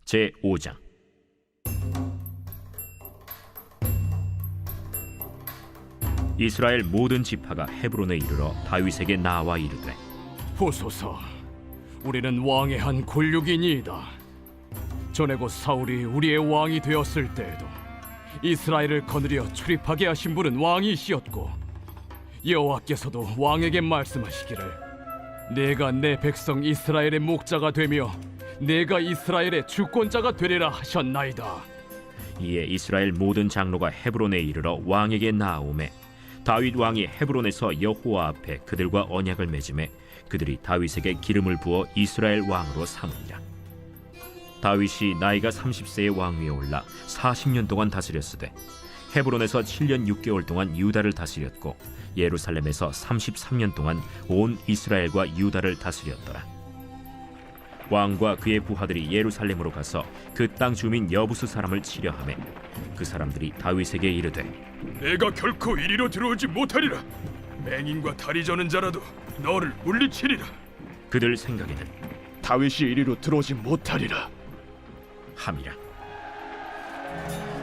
제5장. 이스라엘 모든 지파가 헤브론에 이르러 다윗에게 나와 이르되, 보소서, 우리는 왕의 한 골육이니이다. 전에 곧 사울이 우리의 왕이 되었을 때에도 이스라엘을 거느려 출입하게 하신 분은 왕이시었고, 여호와께서도 왕에게 말씀하시기를 내가 내 백성 이스라엘의 목자가 되며 내가 이스라엘의 주권자가 되리라 하셨나이다. 이에 이스라엘 모든 장로가 헤브론에 이르러 왕에게 나아오매 다윗 왕이 헤브론에서 여호와 앞에 그들과 언약을 맺음에 그들이 다윗에게 기름을 부어 이스라엘 왕으로 삼으니라. 다윗이 나이가 30세의 왕위에 올라 40년 동안 다스렸으되 헤브론에서 7년 6개월 동안 유다를 다스렸고 예루살렘에서 33년 동안 온 이스라엘과 유다를 다스렸더라. 왕과 그의 부하들이 예루살렘으로 가서 그 땅 주민 여부수 사람을 치려 하매 그 사람들이 다윗에게 이르되, 내가 결코 이리로 들어오지 못하리라. 맹인과 다리 저는 자라도 너를 물리치리라. 그들 생각에는 다윗이 이리로 들어오지 못하리라 함이라.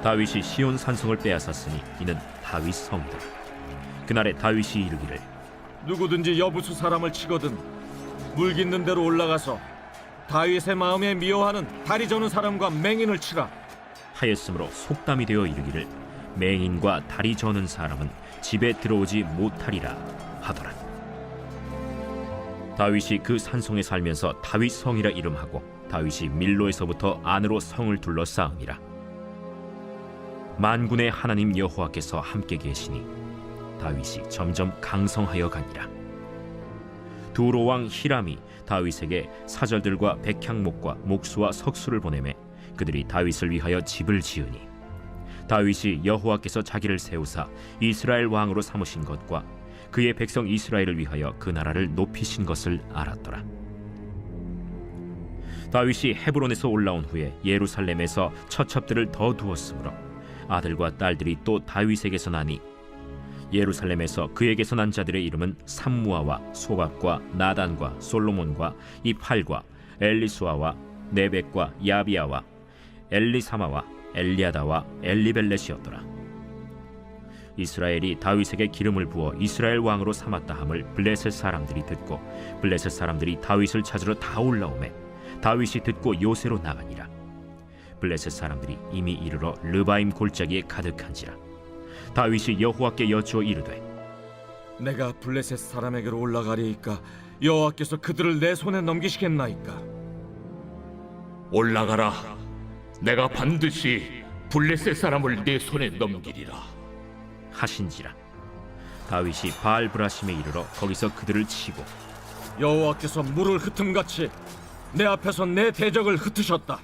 다윗이 시온 산성을 빼앗았으니 이는 다윗 성이다. 그날에 다윗이 이르기를, 누구든지 여부수 사람을 치거든 물 깃는 대로 올라가서 다윗의 마음에 미워하는 다리 저는 사람과 맹인을 치라 하였으므로 속담이 되어 이르기를 맹인과 다리 저는 사람은 집에 들어오지 못하리라 하더라. 다윗이 그 산성에 살면서 다윗 성이라 이름하고 다윗이 밀로에서부터 안으로 성을 둘러싸음이라. 만군의 하나님 여호와께서 함께 계시니 다윗이 점점 강성하여 가니라. 두로 왕 히람이 다윗에게 사절들과 백향목과 목수와 석수를 보내매 그들이 다윗을 위하여 집을 지으니 다윗이 여호와께서 자기를 세우사 이스라엘 왕으로 삼으신 것과 그의 백성 이스라엘을 위하여 그 나라를 높이신 것을 알았더라. 다윗이 헤브론에서 올라온 후에 예루살렘에서 처첩들을 더 두었으므로 아들과 딸들이 또 다윗에게서 나니 예루살렘에서 그에게서 난 자들의 이름은 삼무아와 소박과 나단과 솔로몬과 이팔과 엘리수아와 네벡과 야비아와 엘리사마와 엘리아다와 엘리벨렛이었더라. 이스라엘이 다윗에게 기름을 부어 이스라엘 왕으로 삼았다 함을 블레셋 사람들이 듣고 블레셋 사람들이 다윗을 찾으러 다 올라오매 다윗이 듣고 요새로 나가니라. 블레셋 사람들이 이미 이르러 르바임 골짜기에 가득한지라. 다윗이 여호와께 여쭈어 이르되, 내가 블레셋 사람에게로 올라가리이까 여호와께서 그들을 내 손에 넘기시겠나이까. 올라가라. 내가 반드시 블레셋 사람을 내 손에 넘기리라 하신지라. 다윗이 바알브라심에 이르러 거기서 그들을 치고 여호와께서 물을 흩음같이 내 앞에서 내 대적을 흩으셨다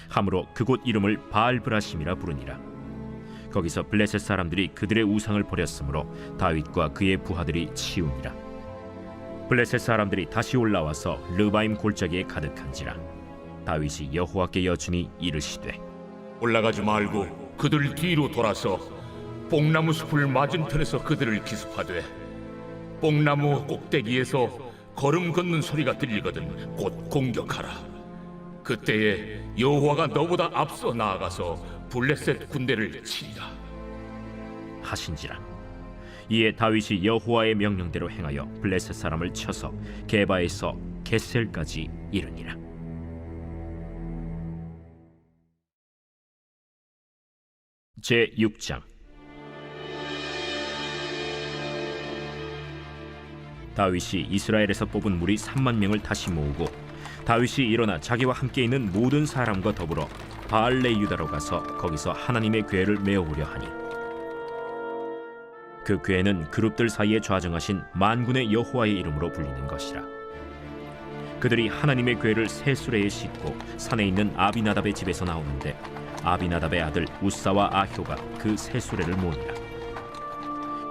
함으로 그곳 이름을 바알브라심이라 부르니라. 거기서 블레셋 사람들이 그들의 우상을 버렸으므로 다윗과 그의 부하들이 치우니라. 블레셋 사람들이 다시 올라와서 르바임 골짜기에 가득한지라. 다윗이 여호와께 여쭈니 이르시되, 올라가지 말고 그들 뒤로 돌아서 뽕나무 숲을 맞은편에서 그들을 기습하되 뽕나무 꼭대기에서 걸음 걷는 소리가 들리거든 곧 공격하라. 그때에 여호와가 너보다 앞서 나아가서 블레셋 군대를 치리라 하신지라. 이에 다윗이 여호와의 명령대로 행하여 블레셋 사람을 쳐서 게바에서 겟셀까지 이르니라. 제6장. 다윗이 이스라엘에서 뽑은 무리 3만 명을 다시 모으고 다윗이 일어나 자기와 함께 있는 모든 사람과 더불어 바알레 유다로 가서 거기서 하나님의 궤를 메어오려 하니 그 궤는 그룹들 사이에 좌정하신 만군의 여호와의 이름으로 불리는 것이라. 그들이 하나님의 궤를 새 수레에 싣고 산에 있는 아비나답의 집에서 나오는데 아비나답의 아들 우사와 아효가 그 새 수레를 모으니라.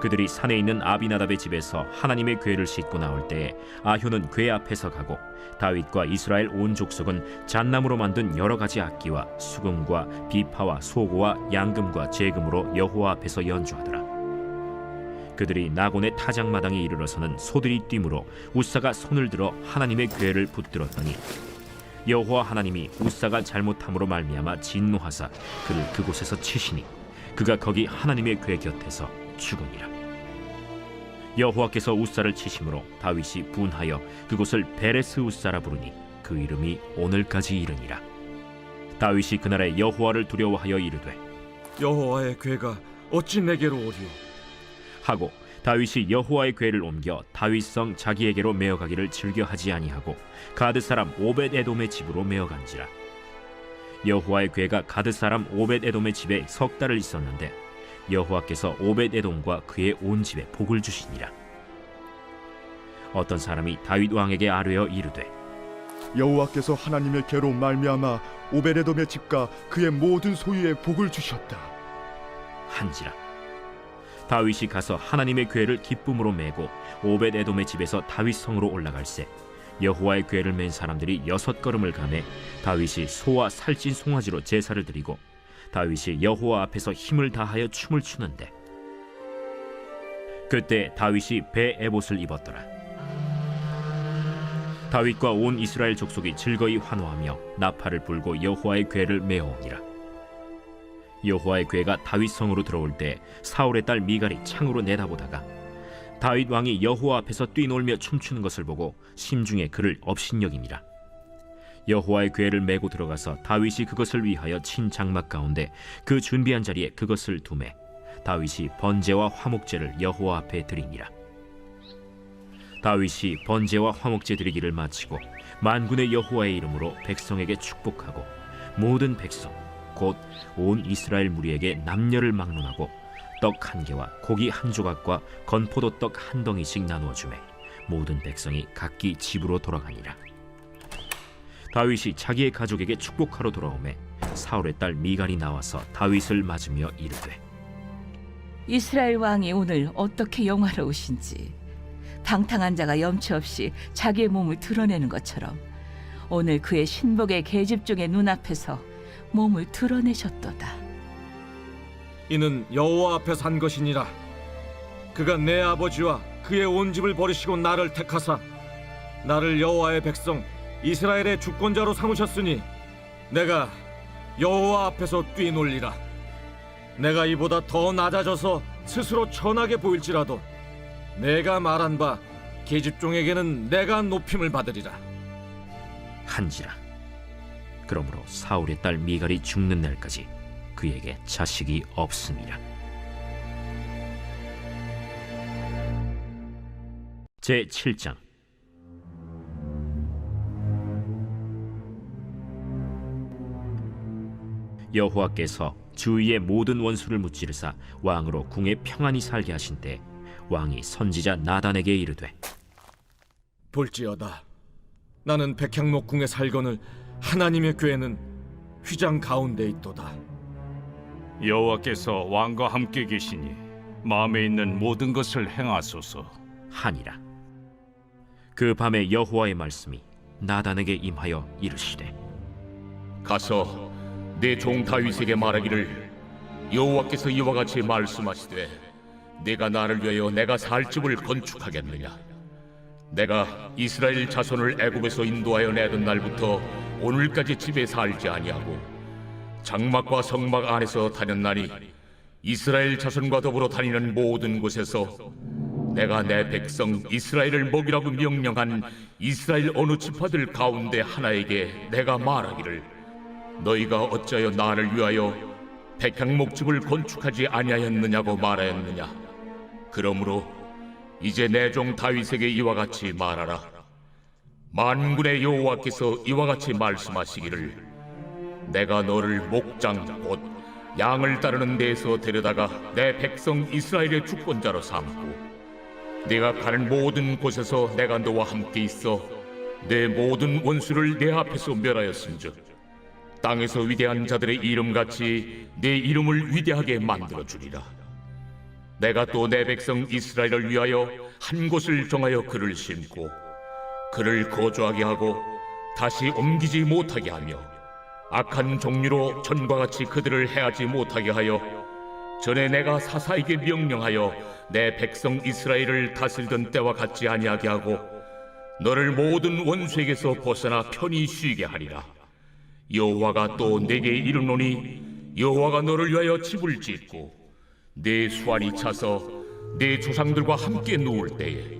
그들이 산에 있는 아비나답의 집에서 하나님의 궤를 싣고 나올 때에 아효는 궤 앞에서 가고 다윗과 이스라엘 온 족속은 잣나무로 만든 여러 가지 악기와 수금과 비파와 소고와 양금과 제금으로 여호와 앞에서 연주하더라. 그들이 나곤의 타작마당에 이르러서는 소들이 뛰므로 우사가 손을 들어 하나님의 궤를 붙들었더니 여호와 하나님이 우사가 잘못함으로 말미암아 진노하사 그를 그곳에서 치시니 그가 거기 하나님의 궤 곁에서 죽으니라. 여호와께서 우사를 치심으로 다윗이 분하여 그곳을 베레스 우사라 부르니 그 이름이 오늘까지 이르니라. 다윗이 그날에 여호와를 두려워하여 이르되 여호와의 궤가 어찌 내게로 오리요? 하고 다윗이 여호와의 궤를 옮겨 다윗성 자기에게로 메어가기를 즐겨하지 아니하고 가드 사람 오벳 에돔의 집으로 메어간지라. 여호와의 궤가 가드 사람 오벳 에돔의 집에 석 달을 있었는데 여호와께서 오벳 에돔과 그의 온 집에 복을 주시니라. 어떤 사람이 다윗 왕에게 아뢰어 이르되 여호와께서 하나님의 궤로 말미암아 오베레돔의 집과 그의 모든 소유에 복을 주셨다 한지라. 다윗이 가서 하나님의 궤를 기쁨으로 메고 오벳 에돔의 집에서 다윗 성으로 올라갈새 여호와의 궤를 맨 사람들이 6걸음을 가매 다윗이 소와 살찐 송아지로 제사를 드리고 다윗이 여호와 앞에서 힘을 다하여 춤을 추는데 그때 다윗이 배 에봇을 입었더라. 다윗과 온 이스라엘 족속이 즐거이 환호하며 나팔을 불고 여호와의 궤를 메어오니라. 여호와의 궤가 다윗 성으로 들어올 때 사울의 딸 미갈이 창으로 내다보다가 다윗 왕이 여호와 앞에서 뛰놀며 춤추는 것을 보고 심중에 그를 업신여기니라. 여호와의 궤를 메고 들어가서 다윗이 그것을 위하여 친 장막 가운데 그 준비한 자리에 그것을 두매 다윗이 번제와 화목제를 여호와 앞에 드리니라. 다윗이 번제와 화목제 드리기를 마치고 만군의 여호와의 이름으로 백성에게 축복하고 모든 백성 곧 온 이스라엘 무리에게 남녀를 막론하고 떡 한 개와 고기 한 조각과 건포도 떡 한 덩이씩 나누어 주매 모든 백성이 각기 집으로 돌아가니라. 다윗이 자기의 가족에게 축복하러 돌아오매 사울의 딸 미갈이 나와서 다윗을 맞으며 이르되 이스라엘 왕이 오늘 어떻게 영화로우신지 방탕한 자가 염치 없이 자기의 몸을 드러내는 것처럼 오늘 그의 신복의 계집종의 눈앞에서 몸을 드러내셨도다. 이는 여호와 앞에 산 것이니라. 그가 내 아버지와 그의 온 집을 버리시고 나를 택하사 나를 여호와의 백성 이스라엘의 주권자로 삼으셨으니 내가 여호와 앞에서 뛰놀리라. 내가 이보다 더 낮아져서 스스로 천하게 보일지라도 내가 말한 바 계집종에게는 내가 높임을 받으리라. 한지라. 그러므로 사울의 딸 미갈이 죽는 날까지 그에게 자식이 없음이라. 제 7장. 여호와께서 주위의 모든 원수를 무찌르사 왕으로 궁에 평안히 살게 하신 때 왕이 선지자 나단에게 이르되 볼지어다 나는 백향목궁에 살거늘 하나님의 궤는 휘장 가운데 있도다. 여호와께서 왕과 함께 계시니 마음에 있는 모든 것을 행하소서 하니라. 그 밤에 여호와의 말씀이 나단에게 임하여 이르시되 가서 내 종 다윗에게 말하기를 여호와께서 이와 같이 말씀하시되 네가 나를 위하여 내가 살 집을 건축하겠느냐. 내가 이스라엘 자손을 애굽에서 인도하여 내던 날부터 오늘까지 집에 살지 아니하고 장막과 성막 안에서 다녔나니 이스라엘 자손과 더불어 다니는 모든 곳에서 내가 내 백성 이스라엘을 먹이라고 명령한 이스라엘 어느 지파들 가운데 하나에게 내가 말하기를 너희가 어찌하여 나를 위하여 백향목집을 건축하지 아니하였느냐고 말하였느냐. 그러므로 이제 내 종 다윗에게 이와 같이 말하라. 만군의 여호와께서 이와 같이 말씀하시기를 내가 너를 목장 곧 양을 따르는 데에서 데려다가 내 백성 이스라엘의 주권자로 삼고 네가 가는 모든 곳에서 내가 너와 함께 있어 내 모든 원수를 내 앞에서 멸하였은즉 땅에서 위대한 자들의 이름같이 내 이름을 위대하게 만들어주리라. 내가 또 내 백성 이스라엘을 위하여 한 곳을 정하여 그를 심고 그를 거주하게 하고 다시 옮기지 못하게 하며 악한 종류로 전과 같이 그들을 해하지 못하게 하여 전에 내가 사사에게 명령하여 내 백성 이스라엘을 다스리던 때와 같지 아니하게 하고 너를 모든 원수에게서 벗어나 편히 쉬게 하리라. 여호와가 또 내게 이르노니 여호와가 너를 위하여 집을 짓고 내 수완이 차서 내 조상들과 함께 누울 때에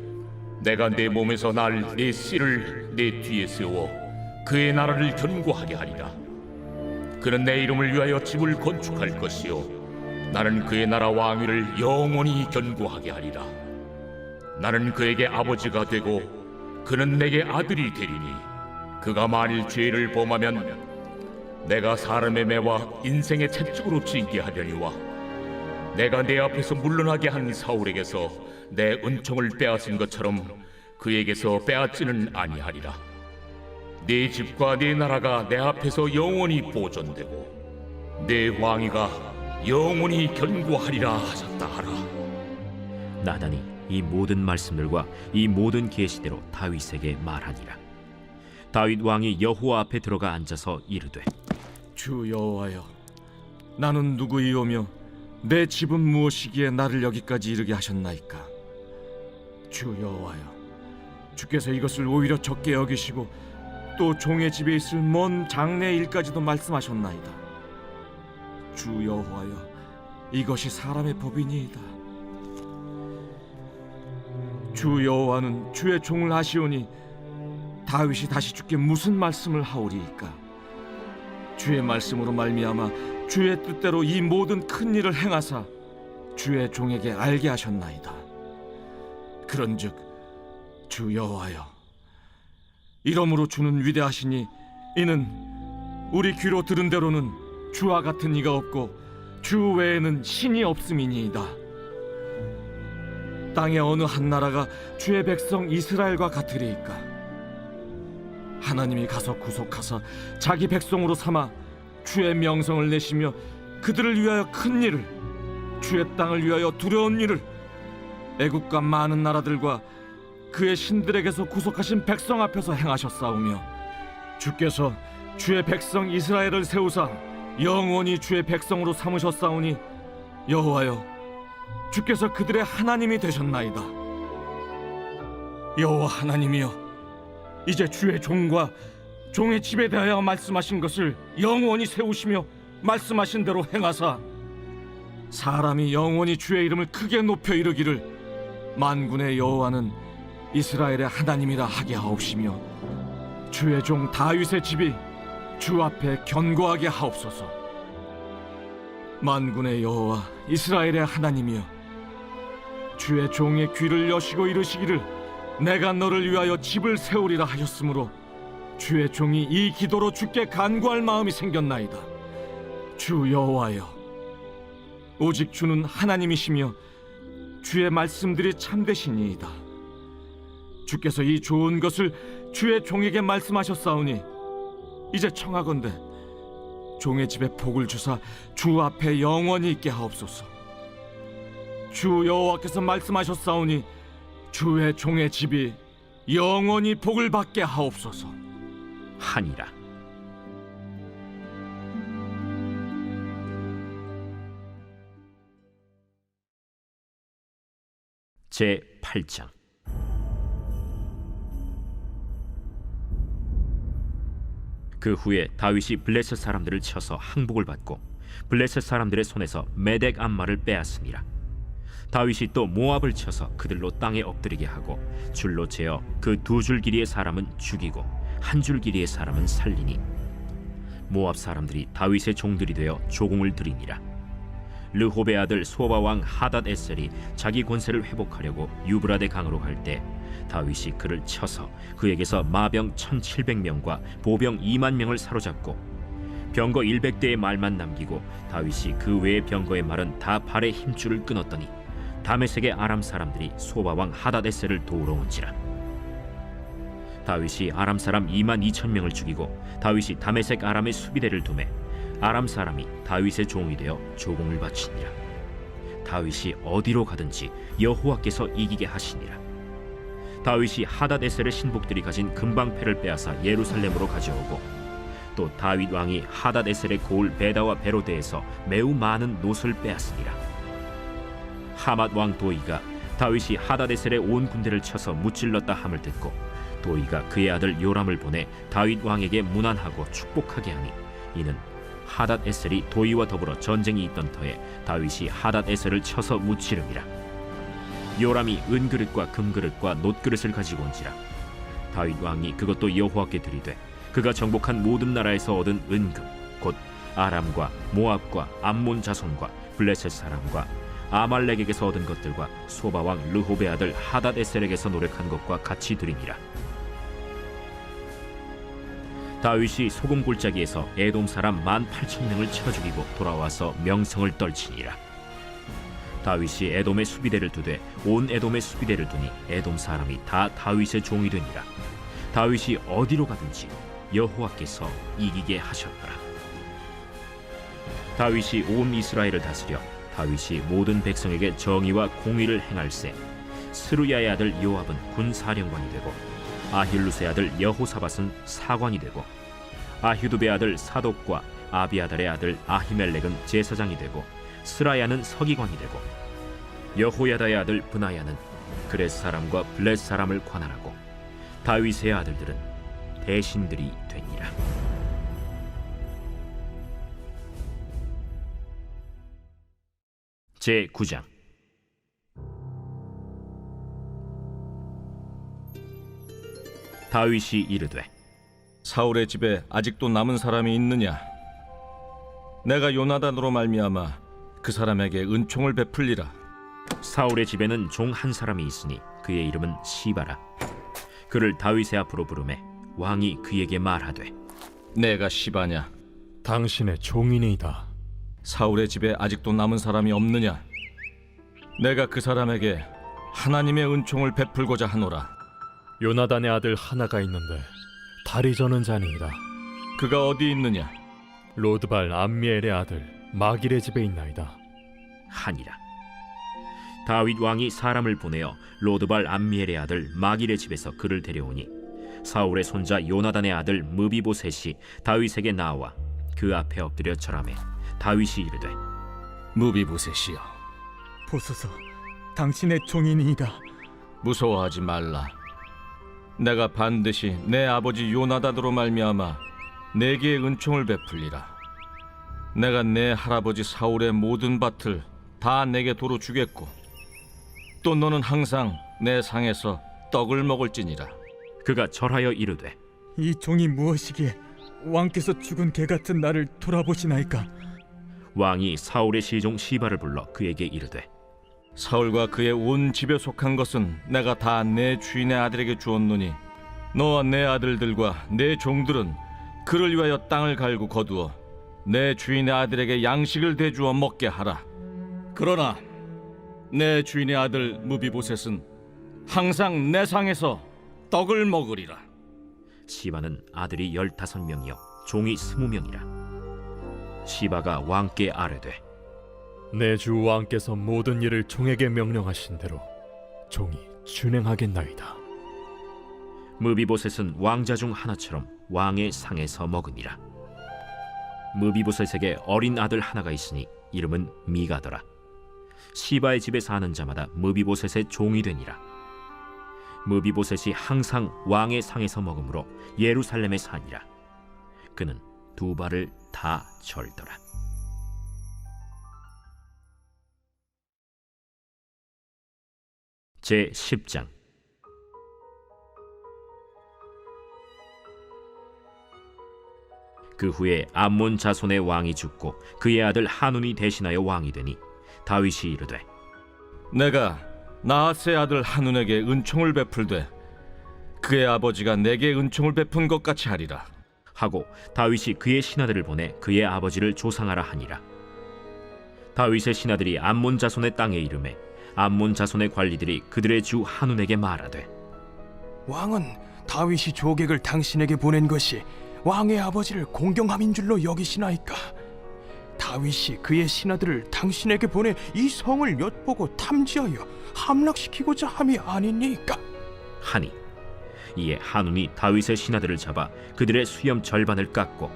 내가 내 몸에서 날 내 씨를 내 뒤에 세워 그의 나라를 견고하게 하리라. 그는 내 이름을 위하여 집을 건축할 것이요 나는 그의 나라 왕위를 영원히 견고하게 하리라. 나는 그에게 아버지가 되고 그는 내게 아들이 되리니 그가 만일 죄를 범하면 내가 사람의 매와 인생의 채찍으로 징계 하려니와 내가 내 앞에서 물러나게 한 사울에게서 내 은총을 빼앗은 것처럼 그에게서 빼앗지는 아니하리라. 내 집과 내 나라가 내 앞에서 영원히 보존되고 내 왕위가 영원히 견고하리라 하셨다 하라. 나단이 이 모든 말씀들과 이 모든 계시대로 다윗에게 말하니라. 다윗 왕이 여호와 앞에 들어가 앉아서 이르되 주 여호와여, 나는 누구이오며 내 집은 무엇이기에 나를 여기까지 이르게 하셨나이까? 주 여호와여, 주께서 이것을 오히려 적게 여기시고 또 종의 집에 있을 먼 장래 일까지도 말씀하셨나이다. 주 여호와여, 이것이 사람의 법이니이다. 주 여호와는 주의 종을 아시오니 다윗이 다시 주께 무슨 말씀을 하오리이까? 주의 말씀으로 말미암아 주의 뜻대로 이 모든 큰 일을 행하사 주의 종에게 알게 하셨나이다. 그런즉 주 여호와여, 이러므로 주는 위대하시니 이는 우리 귀로 들은 대로는 주와 같은 이가 없고 주 외에는 신이 없음이니이다. 땅의 어느 한 나라가 주의 백성 이스라엘과 같으리이까? 하나님이 가서 구속하사 자기 백성으로 삼아 주의 명성을 내시며 그들을 위하여 큰 일을, 주의 땅을 위하여 두려운 일을 애국과 많은 나라들과 그의 신들에게서 구속하신 백성 앞에서 행하셨사오며 주께서 주의 백성 이스라엘을 세우사 영원히 주의 백성으로 삼으셨사오니 여호와여, 주께서 그들의 하나님이 되셨나이다. 여호와 하나님이여, 이제 주의 종과 종의 집에 대하여 말씀하신 것을 영원히 세우시며 말씀하신 대로 행하사 사람이 영원히 주의 이름을 크게 높여 이르기를 만군의 여호와는 이스라엘의 하나님이라 하게 하옵시며 주의 종 다윗의 집이 주 앞에 견고하게 하옵소서. 만군의 여호와 이스라엘의 하나님이여, 주의 종의 귀를 여시고 이르시기를 내가 너를 위하여 집을 세우리라 하셨으므로 주의 종이 이 기도로 주께 간구할 마음이 생겼나이다. 주 여호와여, 오직 주는 하나님이시며 주의 말씀들이 참되시니이다. 주께서 이 좋은 것을 주의 종에게 말씀하셨사오니 이제 청하건대 종의 집에 복을 주사 주 앞에 영원히 있게 하옵소서. 주 여호와께서 말씀하셨사오니 주의 종의 집이 영원히 복을 받게 하옵소서 하니라. 제 8장. 그 후에 다윗이 블레셋 사람들을 쳐서 항복을 받고 블레셋 사람들의 손에서 메덱 암마를 빼앗으니라. 다윗이 또 모압을 쳐서 그들로 땅에 엎드리게 하고 줄로 재어 그 두 줄 길이의 사람은 죽이고 한 줄 길이의 사람은 살리니 모압 사람들이 다윗의 종들이 되어 조공을 드리니라. 르홉의 아들 소바 왕 하닷 에셀이 자기 권세를 회복하려고 유브라데 강으로 갈 때 다윗이 그를 쳐서 그에게서 마병 1700명과 보병 2만 명을 사로잡고 병거 100대의 말만 남기고 다윗이 그 외의 병거의 말은 다 발의 힘줄을 끊었더니 다메섹의 아람 사람들이 소바 왕 하닷 에셀을 도우러 온지라. 다윗이 아람 사람 2만 2천 명을 죽이고 다윗이 다메섹 아람의 수비대를 두매 아람 사람이 다윗의 종이 되어 조공을 바치니라. 다윗이 어디로 가든지 여호와께서 이기게 하시니라. 다윗이 하닷 에셀의 신복들이 가진 금방패를 빼앗아 예루살렘으로 가져오고 또 다윗 왕이 하닷 에셀의 고을 베다와 베로데에서 매우 많은 노를 빼앗으니라. 하맛 왕 도이가 다윗이 하닷 에셀의 온 군대를 쳐서 무찔렀다 함을 듣고 도이가 그의 아들 요람을 보내 다윗 왕에게 문안하고 축복하게 하니 이는 하닷 에셀이 도이와 더불어 전쟁이 있던 터에 다윗이 하닷 에셀을 쳐서 무찌름이라. 요람이 은그릇과 금그릇과 놋그릇을 가지고 온지라. 다윗 왕이 그것도 여호와께 드리되 그가 정복한 모든 나라에서 얻은 은금 곧 아람과 모압과 암몬 자손과 블레셋 사람과 아말렉에게서 얻은 것들과 소바 왕 르홉의 아들 하닷 에셀에게서 노력한 것과 같이 드리니라. 다윗이 소금 골짜기에서 에돔 사람 18,000명을 쳐 죽이고 돌아와서 명성을 떨치니라. 다윗이 에돔의 수비대를 두되 온 에돔의 수비대를 두니 에돔 사람이 다 다윗의 종이 되니라. 다윗이 어디로 가든지 여호와께서 이기게 하셨더라. 다윗이 온 이스라엘을 다스려 다윗이 모든 백성에게 정의와 공의를 행할세. 스루야의 아들 요압은 군사령관이 되고 아힐루스의 아들 여호사밧은 사관이 되고 아휴두베의 아들 사독과 아비아달의 아들 아히멜렉은 제사장이 되고 스라야는 서기관이 되고 여호야다의 아들 브나야는 그렛 사람과 블렛 사람을 관할하고 다윗의 아들들은 대신들이 되니라. 제 9장. 다윗이 이르되 사울의 집에 아직도 남은 사람이 있느냐? 내가 요나단으로 말미암아 그 사람에게 은총을 베풀리라. 사울의 집에는 종 한 사람이 있으니 그의 이름은 시바라. 그를 다윗의 앞으로 부르매 왕이 그에게 말하되 내가 시바냐? 당신의 종이니이다. 사울의 집에 아직도 남은 사람이 없느냐? 내가 그 사람에게 하나님의 은총을 베풀고자 하노라. 요나단의 아들 하나가 있는데 다리 저는 자니이다. 그가 어디 있느냐? 로드발 암미엘의 아들 마길의 집에 있나이다. 하니라. 다윗 왕이 사람을 보내어 로드발 암미엘의 아들 마길의 집에서 그를 데려오니 사울의 손자 요나단의 아들 무비보셋이 다윗에게 나와 그 앞에 엎드려 절하매 다윗이 이르되 무비보셋이여, 보소서, 당신의 종이니이다. 무서워하지 말라. 내가 반드시 내 아버지 요나단으로 말미암아 내게 은총을 베풀리라. 내가 내 할아버지 사울의 모든 밭을 다 내게 도로 주겠고 또 너는 항상 내 상에서 떡을 먹을지니라. 그가 절하여 이르되 이 종이 무엇이기에 왕께서 죽은 개 같은 나를 돌아보시나이까? 왕이 사울의 시종 시바를 불러 그에게 이르되 사울과 그의 온 집에 속한 것은 내가 다 내 주인의 아들에게 주었노니 너와 내 아들들과 내 종들은 그를 위하여 땅을 갈고 거두어 내 주인의 아들에게 양식을 대주어 먹게 하라. 그러나 내 주인의 아들 무비보셋은 항상 내 상에서 떡을 먹으리라. 시바는 아들이 15명이요 종이 20명이라. 시바가 왕께 아뢰되 내 주 왕께서 모든 일을 종에게 명령하신 대로 종이 준행하겠나이다. 무비보셋은 왕자 중 하나처럼 왕의 상에서 먹으니라. 무비보셋에게 어린 아들 하나가 있으니 이름은 미가더라. 시바의 집에 사는 자마다 무비보셋의 종이 되니라. 무비보셋이 항상 왕의 상에서 먹으므로 예루살렘에 사니라. 그는 두 발을 다 절더라. 제 10장. 그 후에 암몬 자손의 왕이 죽고 그의 아들 한운이 대신하여 왕이 되니 다윗이 이르되 내가 나하스의 아들 한운에게 은총을 베풀되 그의 아버지가 내게 은총을 베푼 것 같이 하리라 하고 다윗이 그의 신하들을 보내 그의 아버지를 조상하라 하니라. 다윗의 신하들이 암몬 자손의 땅에 이르매 암몬 자손의 관리들이 그들의 주 한운에게 말하되 왕은 다윗이 조객을 당신에게 보낸 것이 왕의 아버지를 공경함인 줄로 여기시나이까? 다윗이 그의 신하들을 당신에게 보내 이 성을 엿보고 탐지하여 함락시키고자 함이 아니니까? 하니 이에 한운이 다윗의 신하들을 잡아 그들의 수염 절반을 깎고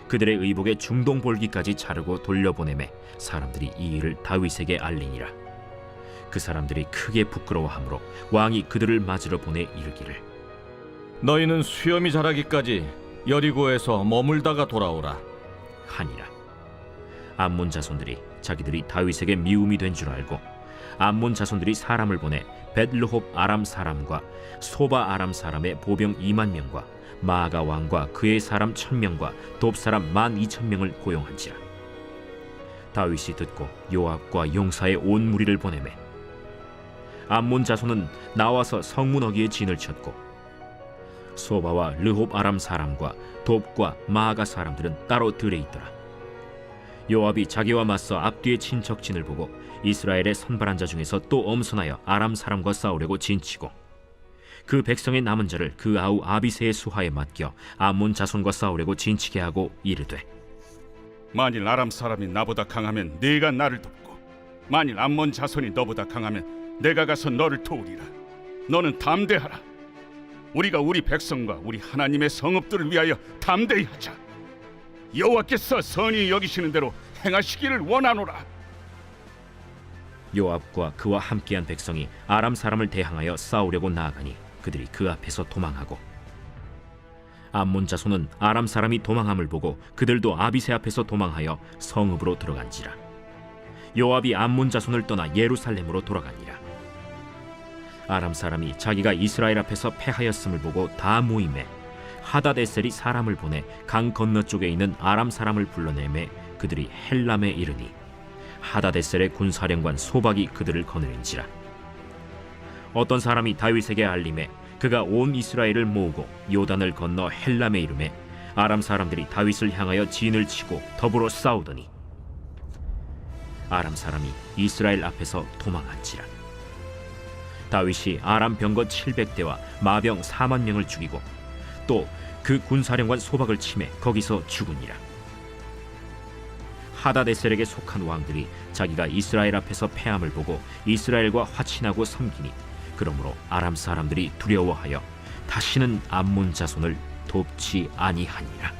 그들의 의복의 중동볼기까지 자르고 돌려보내매 사람들이 이 일을 다윗에게 알리니라. 그 사람들이 크게 부끄러워하므로 왕이 그들을 맞으러 보내 이르기를 너희는 수염이 자라기까지 여리고에서 머물다가 돌아오라. 하니라. 암몬 자손들이 자기들이 다윗에게 미움이 된 줄 알고 암몬 자손들이 사람을 보내 벳르홉 아람 사람과 소바 아람 사람의 보병 2만 명과 마아가 왕과 그의 사람 1,000명과 돕 사람 12,000명을 고용한지라. 다윗이 듣고 요압과 용사의 온 무리를 보내매 암몬 자손은 나와서 성문 어귀에 진을 쳤고 소바와 르홉 아람 사람과 돕과 마아가 사람들은 따로 들에 있더라. 요압이 자기와 맞서 앞뒤의 친척진을 보고 이스라엘의 선발한 자 중에서 또 엄선하여 아람 사람과 싸우려고 진치고 그 백성의 남은 자를 그 아우 아비새의 수하에 맡겨 암몬 자손과 싸우려고 진치게 하고 이르되 만일 아람 사람이 나보다 강하면 네가 나를 돕고 만일 암몬 자손이 너보다 강하면 내가 가서 너를 도우리라. 너는 담대하라. 우리가 우리 백성과 우리 하나님의 성읍들을 위하여 담대히 하자. 여호와께서 선히 여기시는 대로 행하시기를 원하노라. 요압과 그와 함께한 백성이 아람 사람을 대항하여 싸우려고 나아가니 그들이 그 앞에서 도망하고 암몬 자손은 아람 사람이 도망함을 보고 그들도 아비새 앞에서 도망하여 성읍으로 들어간지라. 요압이 암몬 자손을 떠나 예루살렘으로 돌아가니라. 아람 사람이 자기가 이스라엘 앞에서 패하였음을 보고 다 모임에 하다데셀이 사람을 보내 강 건너쪽에 있는 아람 사람을 불러내매 그들이 헬람에 이르니 하다데셀의 군사령관 소박이 그들을 거느린지라. 어떤 사람이 다윗에게 알림해 그가 온 이스라엘을 모으고 요단을 건너 헬람에 이르매 아람 사람들이 다윗을 향하여 진을 치고 더불어 싸우더니 아람 사람이 이스라엘 앞에서 도망한지라. 다윗이 아람 병거 700대와 마병 4만 명을 죽이고 또 그 군사령관 소박을 치매 거기서 죽으니라. 하다데셀에게 속한 왕들이 자기가 이스라엘 앞에서 패함을 보고 이스라엘과 화친하고 섬기니 그러므로 아람 사람들이 두려워하여 다시는 암몬 자손을 돕지 아니하니라.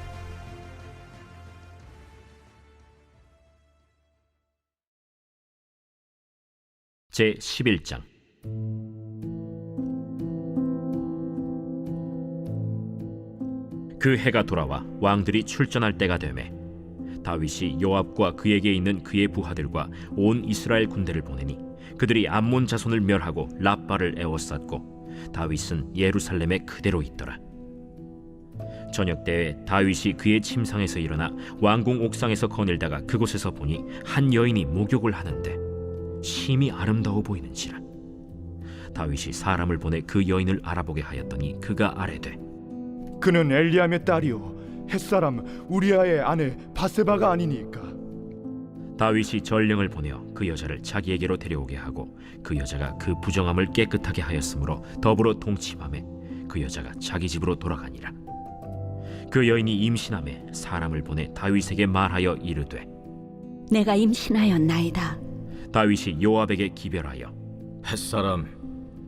제 11장. 그 해가 돌아와 왕들이 출전할 때가 되매 다윗이 요압과 그에게 있는 그의 부하들과 온 이스라엘 군대를 보내니 그들이 암몬 자손을 멸하고 랍바를 에워쌌고 다윗은 예루살렘에 그대로 있더라. 저녁 때에 다윗이 그의 침상에서 일어나 왕궁 옥상에서 거닐다가 그곳에서 보니 한 여인이 목욕을 하는데 심히 아름다워 보이는지라. 다윗이 사람을 보내 그 여인을 알아보게 하였더니 그가 아뢰되 그는 엘리암의 딸이요 햇사람 우리아의 아내 바세바가 아니니까. 다윗이 전령을 보내어 그 여자를 자기에게로 데려오게 하고 그 여자가 그 부정함을 깨끗하게 하였으므로 더불어 동침하매 그 여자가 자기 집으로 돌아가니라. 그 여인이 임신하매 사람을 보내 다윗에게 말하여 이르되 내가 임신하였나이다. 다윗이 요압에게 기별하여 햇사람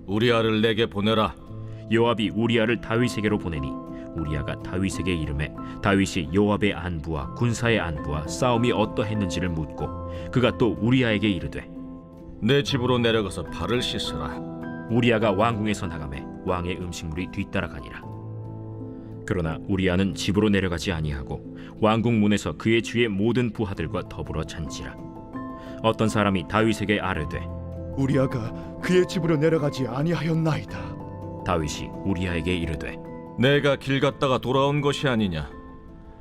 우리아를 내게 보내라. 요압이 우리아를 다윗에게로 보내니 우리아가 다윗에게 이르매 다윗이 요압의 안부와 군사의 안부와 싸움이 어떠했는지를 묻고 그가 또 우리아에게 이르되 내 집으로 내려가서 발을 씻으라. 우리아가 왕궁에서 나가매 왕의 음식물이 뒤따라가니라. 그러나 우리아는 집으로 내려가지 아니하고 왕궁 문에서 그의 주의 모든 부하들과 더불어 잔지라. 어떤 사람이 다윗에게 아뢰되 우리아가 그의 집으로 내려가지 아니하였나이다. 다윗이 우리아에게 이르되 내가 길 갔다가 돌아온 것이 아니냐?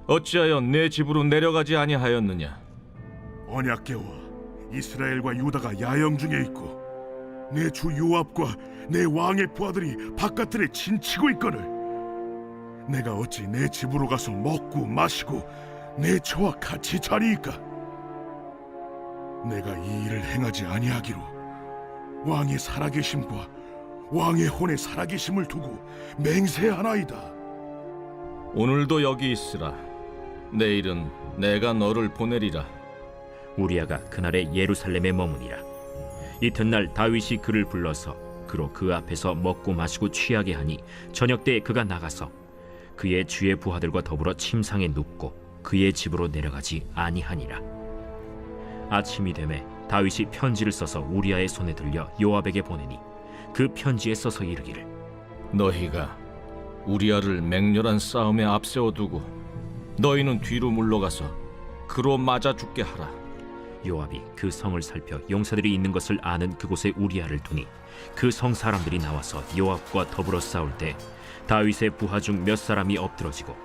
어찌하여 내 집으로 내려가지 아니하였느냐? 언약궤와 이스라엘과 유다가 야영 중에 있고 내 주 요압과 내 왕의 부하들이 바깥들에 진치고 있거늘 내가 어찌 내 집으로 가서 먹고 마시고 내 처와 같이 자리이까? 내가 이 일을 행하지 아니하기로 왕의 살아계심과 왕의 혼의 살아계심을 두고 맹세하나이다. 오늘도 여기 있으라. 내일은 내가 너를 보내리라. 우리아가 그날에 예루살렘에 머무니라. 이튿날 다윗이 그를 불러서 그로 그 앞에서 먹고 마시고 취하게 하니 저녁 때에 그가 나가서 그의 주의 부하들과 더불어 침상에 눕고 그의 집으로 내려가지 아니하니라. 아침이 되매 다윗이 편지를 써서 우리아의 손에 들려 요압에게 보내니 그 편지에 써서 이르기를 너희가 우리아를 맹렬한 싸움에 앞세워 두고 너희는 뒤로 물러가서 그로 맞아 죽게 하라. 요압이 그 성을 살펴 용사들이 있는 것을 아는 그곳에 우리아를 두니 그 성 사람들이 나와서 요압과 더불어 싸울 때 다윗의 부하 중 몇 사람이 엎드러지고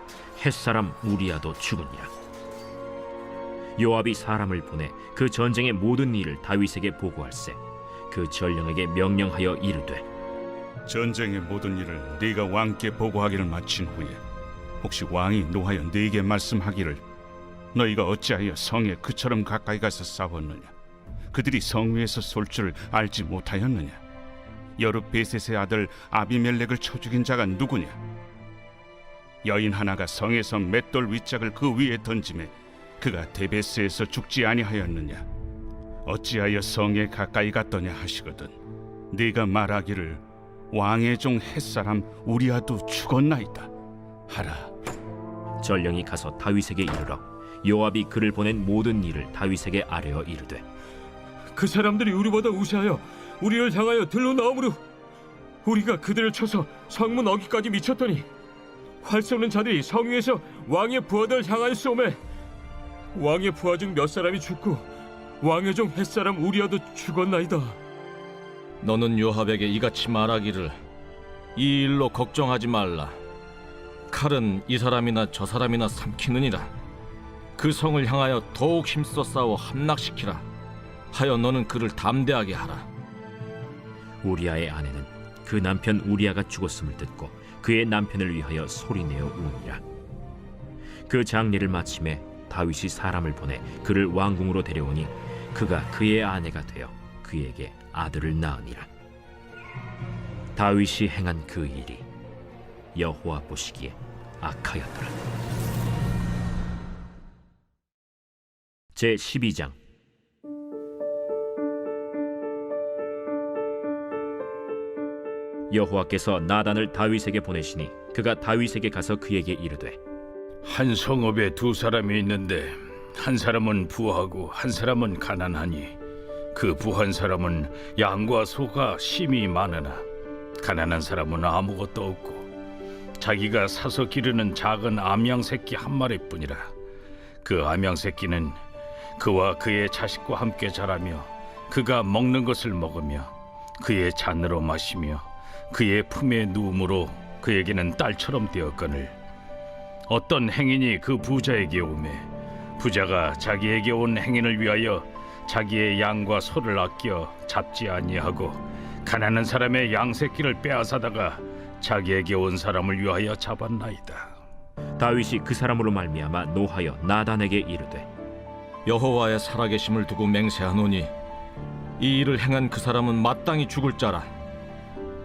햇사람 우리아도 죽으니라. 요압이 사람을 보내 그 전쟁의 모든 일을 다윗에게 보고할세. 그 전령에게 명령하여 이르되 전쟁의 모든 일을 네가 왕께 보고하기를 마친 후에 혹시 왕이 노하여 네게 말씀하기를 너희가 어찌하여 성에 그처럼 가까이 가서 싸웠느냐? 그들이 성 위에서 쏠 줄 알지 못하였느냐? 여룻베셋의 아들 아비멜렉을 쳐 죽인 자가 누구냐? 여인 하나가 성에서 맷돌 윗짝을 그 위에 던지매 그가 데베스에서 죽지 아니하였느냐? 어찌하여 성에 가까이 갔더냐 하시거든 네가 말하기를 왕의 종 햇사람 우리아도 죽었나이다 하라. 전령이 가서 다윗에게 이르러 요압이 그를 보낸 모든 일을 다윗에게 아뢰어 이르되 그 사람들이 우리보다 우세하여 우리를 향하여 들러 나오므로 우리가 그들을 쳐서 성문 어귀까지 미쳤더니 활 쏘는 자들이 성 위에서 왕의 부하들 향하여 쏘매 왕의 부하 중 몇 사람이 죽고 왕의 종 햇사람 우리아도 죽었나이다. 너는 요압에게 이같이 말하기를 이 일로 걱정하지 말라. 칼은 이 사람이나 저 사람이나 삼키느니라. 그 성을 향하여 더욱 힘써 싸워 함락시키라 하여 너는 그를 담대하게 하라. 우리아의 아내는 그 남편 우리아가 죽었음을 듣고 그의 남편을 위하여 소리내어 우니라. 그 장례를 마침에 다윗이 사람을 보내 그를 왕궁으로 데려오니 그가 그의 아내가 되어 그에게 아들을 낳으니라. 다윗이 행한 그 일이 여호와 보시기에 악하였더라. 제 12장. 여호와께서 나단을 다윗에게 보내시니 그가 다윗에게 가서 그에게 이르되 한 성읍에 두 사람이 있는데 한 사람은 부하고 한 사람은 가난하니 그 부한 사람은 양과 소가 심히 많으나 가난한 사람은 아무것도 없고 자기가 사서 기르는 작은 암양 새끼 한 마리뿐이라. 그 암양 새끼는 그와 그의 자식과 함께 자라며 그가 먹는 것을 먹으며 그의 잔으로 마시며 그의 품에 누움으로 그에게는 딸처럼 되었거늘 어떤 행인이 그 부자에게 오매 부자가 자기에게 온 행인을 위하여 자기의 양과 소를 아껴 잡지 아니하고 가난한 사람의 양 새끼를 빼앗아다가 자기에게 온 사람을 위하여 잡았나이다. 다윗이 그 사람으로 말미암아 노하여 나단에게 이르되 여호와의 살아계심을 두고 맹세하노니 이 일을 행한 그 사람은 마땅히 죽을 자라.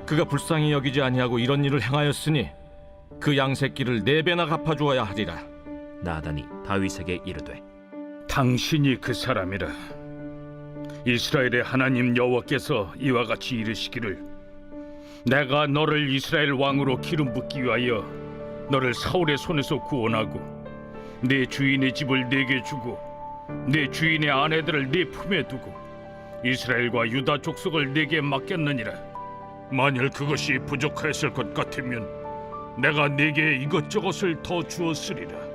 그가 불쌍히 여기지 아니하고 이런 일을 행하였으니 그 양 새끼를 4배나 갚아주어야 하리라. 나단이 다윗에게 이르되 당신이 그 사람이라. 이스라엘의 하나님 여호와께서 이와 같이 이르시기를 내가 너를 이스라엘 왕으로 기름 붓기 위하여 너를 사울의 손에서 구원하고 내 주인의 집을 네게 주고 내 주인의 아내들을 네 품에 두고 이스라엘과 유다 족속을 네게 맡겼느니라. 만일 그것이 부족하였을 것 같으면 내가 네게 이것저것을 더 주었으리라.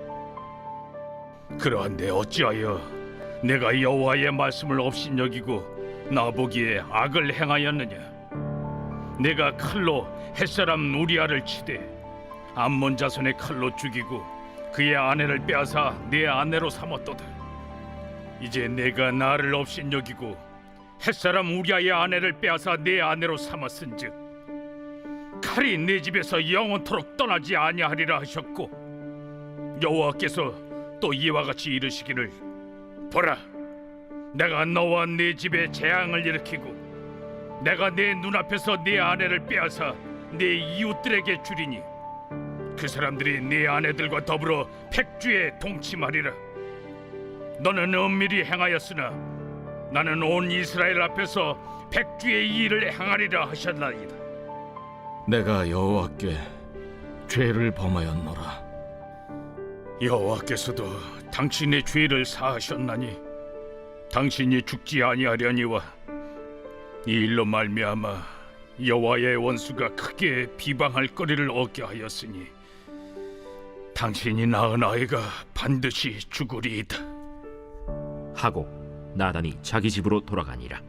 그러한데 어찌하여 내가 여호와의 말씀을 업신여기고 나보기에 악을 행하였느냐? 내가 칼로 햇사람 우리아를 치되 암몬 자손의 칼로 죽이고 그의 아내를 빼앗아 내 아내로 삼았도다. 이제 내가 나를 업신여기고 햇사람 우리아의 아내를 빼앗아 내 아내로 삼았은즉 칼이 내 집에서 영원토록 떠나지 아니하리라 하셨고 여호와께서 또 이와 같이 이르시기를 보라, 내가 너와 네 집에 재앙을 일으키고 내가 내 눈앞에서 네 아내를 빼앗아 네 이웃들에게 주리니 그 사람들이 네 아내들과 더불어 백주에 동침하리라. 너는 은밀히 행하였으나 나는 온 이스라엘 앞에서 백주의 이 일을 행하리라 하셨나이다. 내가 여호와께 죄를 범하였노라. 여호와께서도 당신의 죄를 사하셨나니 당신이 죽지 아니하려니와 이 일로 말미암아 여호와의 원수가 크게 비방할 거리를 얻게 하였으니 당신이 낳은 아이가 반드시 죽으리이다. 하고 나단이 자기 집으로 돌아가니라.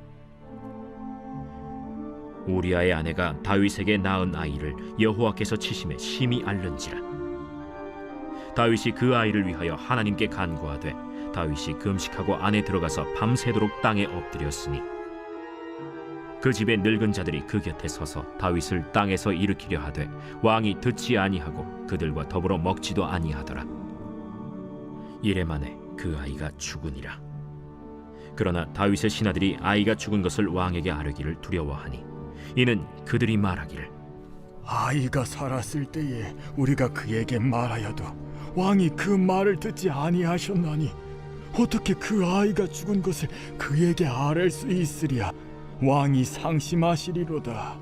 우리아의 아내가 다윗에게 낳은 아이를 여호와께서 치심에 심히 앓는지라. 다윗이 그 아이를 위하여 하나님께 간구하되 다윗이 금식하고 안에 들어가서 밤새도록 땅에 엎드렸으니 그 집의 늙은 자들이 그 곁에 서서 다윗을 땅에서 일으키려 하되 왕이 듣지 아니하고 그들과 더불어 먹지도 아니하더라. 이래 만에 그 아이가 죽으니라. 그러나 다윗의 신하들이 아이가 죽은 것을 왕에게 아뢰기를 두려워하니 이는 그들이 말하기를 아이가 살았을 때에 우리가 그에게 말하여도 왕이 그 말을 듣지 아니하셨나니 어떻게 그 아이가 죽은 것을 그에게 아뢰 수 있으랴. 왕이 상심하시리로다.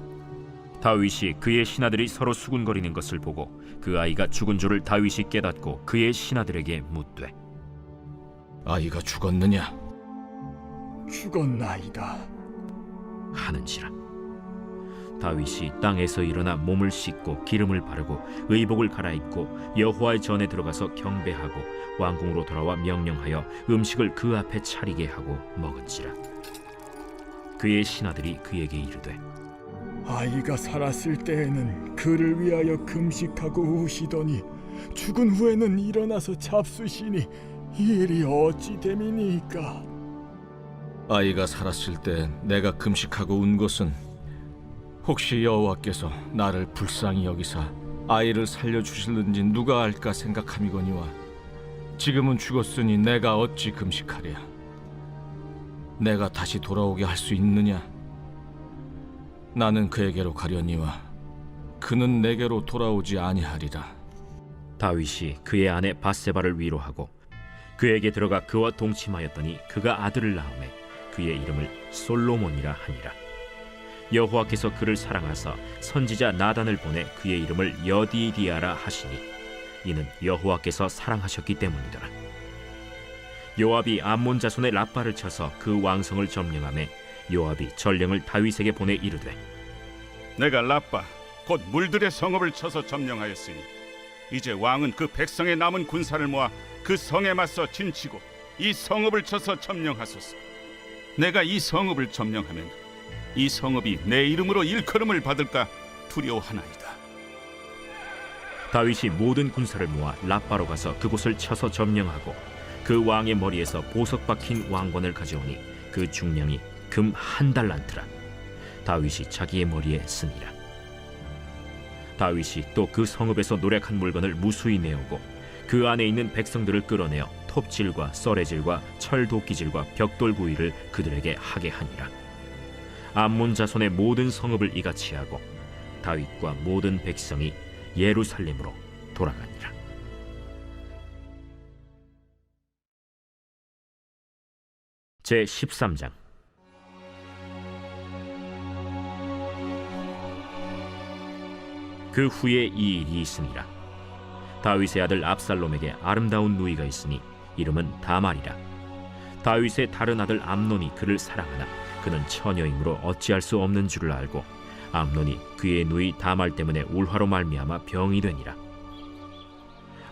다윗이 그의 신하들이 서로 수군거리는 것을 보고 그 아이가 죽은 줄을 다윗이 깨닫고 그의 신하들에게 묻되 아이가 죽었느냐? 죽었나이다 하는지라. 다윗이 땅에서 일어나 몸을 씻고 기름을 바르고 의복을 갈아입고 여호와의 전에 들어가서 경배하고 왕궁으로 돌아와 명령하여 음식을 그 앞에 차리게 하고 먹은지라. 그의 신하들이 그에게 이르되 아이가 살았을 때에는 그를 위하여 금식하고 우시더니 죽은 후에는 일어나서 잡수시니 이 일이 어찌 됨이니까. 아이가 살았을 때 내가 금식하고 운 것은 혹시 여호와께서 나를 불쌍히 여기사 아이를 살려주실는지 누가 알까 생각함이거니와 지금은 죽었으니 내가 어찌 금식하랴. 내가 다시 돌아오게 할 수 있느냐? 나는 그에게로 가려니와 그는 내게로 돌아오지 아니하리라. 다윗이 그의 아내 바세바를 위로하고 그에게 들어가 그와 동침하였더니 그가 아들을 낳음에 그의 이름을 솔로몬이라 하니라. 여호와께서 그를 사랑하사 선지자 나단을 보내 그의 이름을 여디디아라 하시니 이는 여호와께서 사랑하셨기 때문이더라. 요압이 암몬 자손의 랍바를 쳐서 그 왕성을 점령하매 요압이 전령을 다윗에게 보내 이르되 내가 랍바 곧 물들의 성읍을 쳐서 점령하였으니 이제 왕은 그 백성의 남은 군사를 모아 그 성에 맞서 진치고 이 성읍을 쳐서 점령하소서. 내가 이 성읍을 점령하면 이 성읍이 내 이름으로 일컬음을 받을까 두려워하나이다. 다윗이 모든 군사를 모아 랍바로 가서 그곳을 쳐서 점령하고 그 왕의 머리에서 보석 박힌 왕관을 가져오니 그 중량이 금 1달란트라. 다윗이 자기의 머리에 쓰니라. 다윗이 또 그 성읍에서 노략한 물건을 무수히 내오고 그 안에 있는 백성들을 끌어내어 톱질과 썰애질과 철도끼질과 벽돌 구이를 그들에게 하게 하니라. 암몬 자손의 모든 성읍을 이같이 하고 다윗과 모든 백성이 예루살렘으로 돌아가니라. 제 13장. 그 후에 이 일이 있으니라. 다윗의 아들 압살롬에게 아름다운 누이가 있으니 이름은 다말이라. 다윗의 다른 아들 암논이 그를 사랑하나 그는 처녀이므로 어찌할 수 없는 줄을 알고 암논이 그의 누이 다말 때문에 울화로 말미암아 병이 되니라.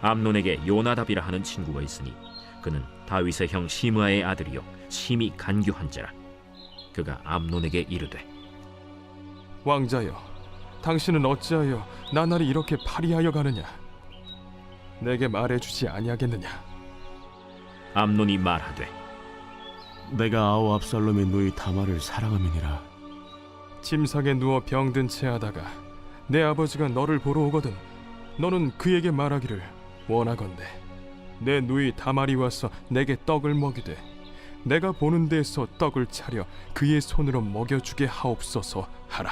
암논에게 요나답이라 하는 친구가 있으니 그는 다윗의 형 시므아의 아들이요 심히 간교한 자라. 그가 암논에게 이르되 왕자여, 당신은 어찌하여 나날이 이렇게 파리하여 가느냐? 내게 말해주지 아니하겠느냐? 암논이 말하되 내가 아우 압살롬의 누이 다말을 사랑함이니라. 침상에 누워 병든 채 하다가 내 아버지가 너를 보러 오거든 너는 그에게 말하기를 원하건대 내 누이 다말이 와서 내게 떡을 먹이되 내가 보는 데에서 떡을 차려 그의 손으로 먹여주게 하옵소서 하라.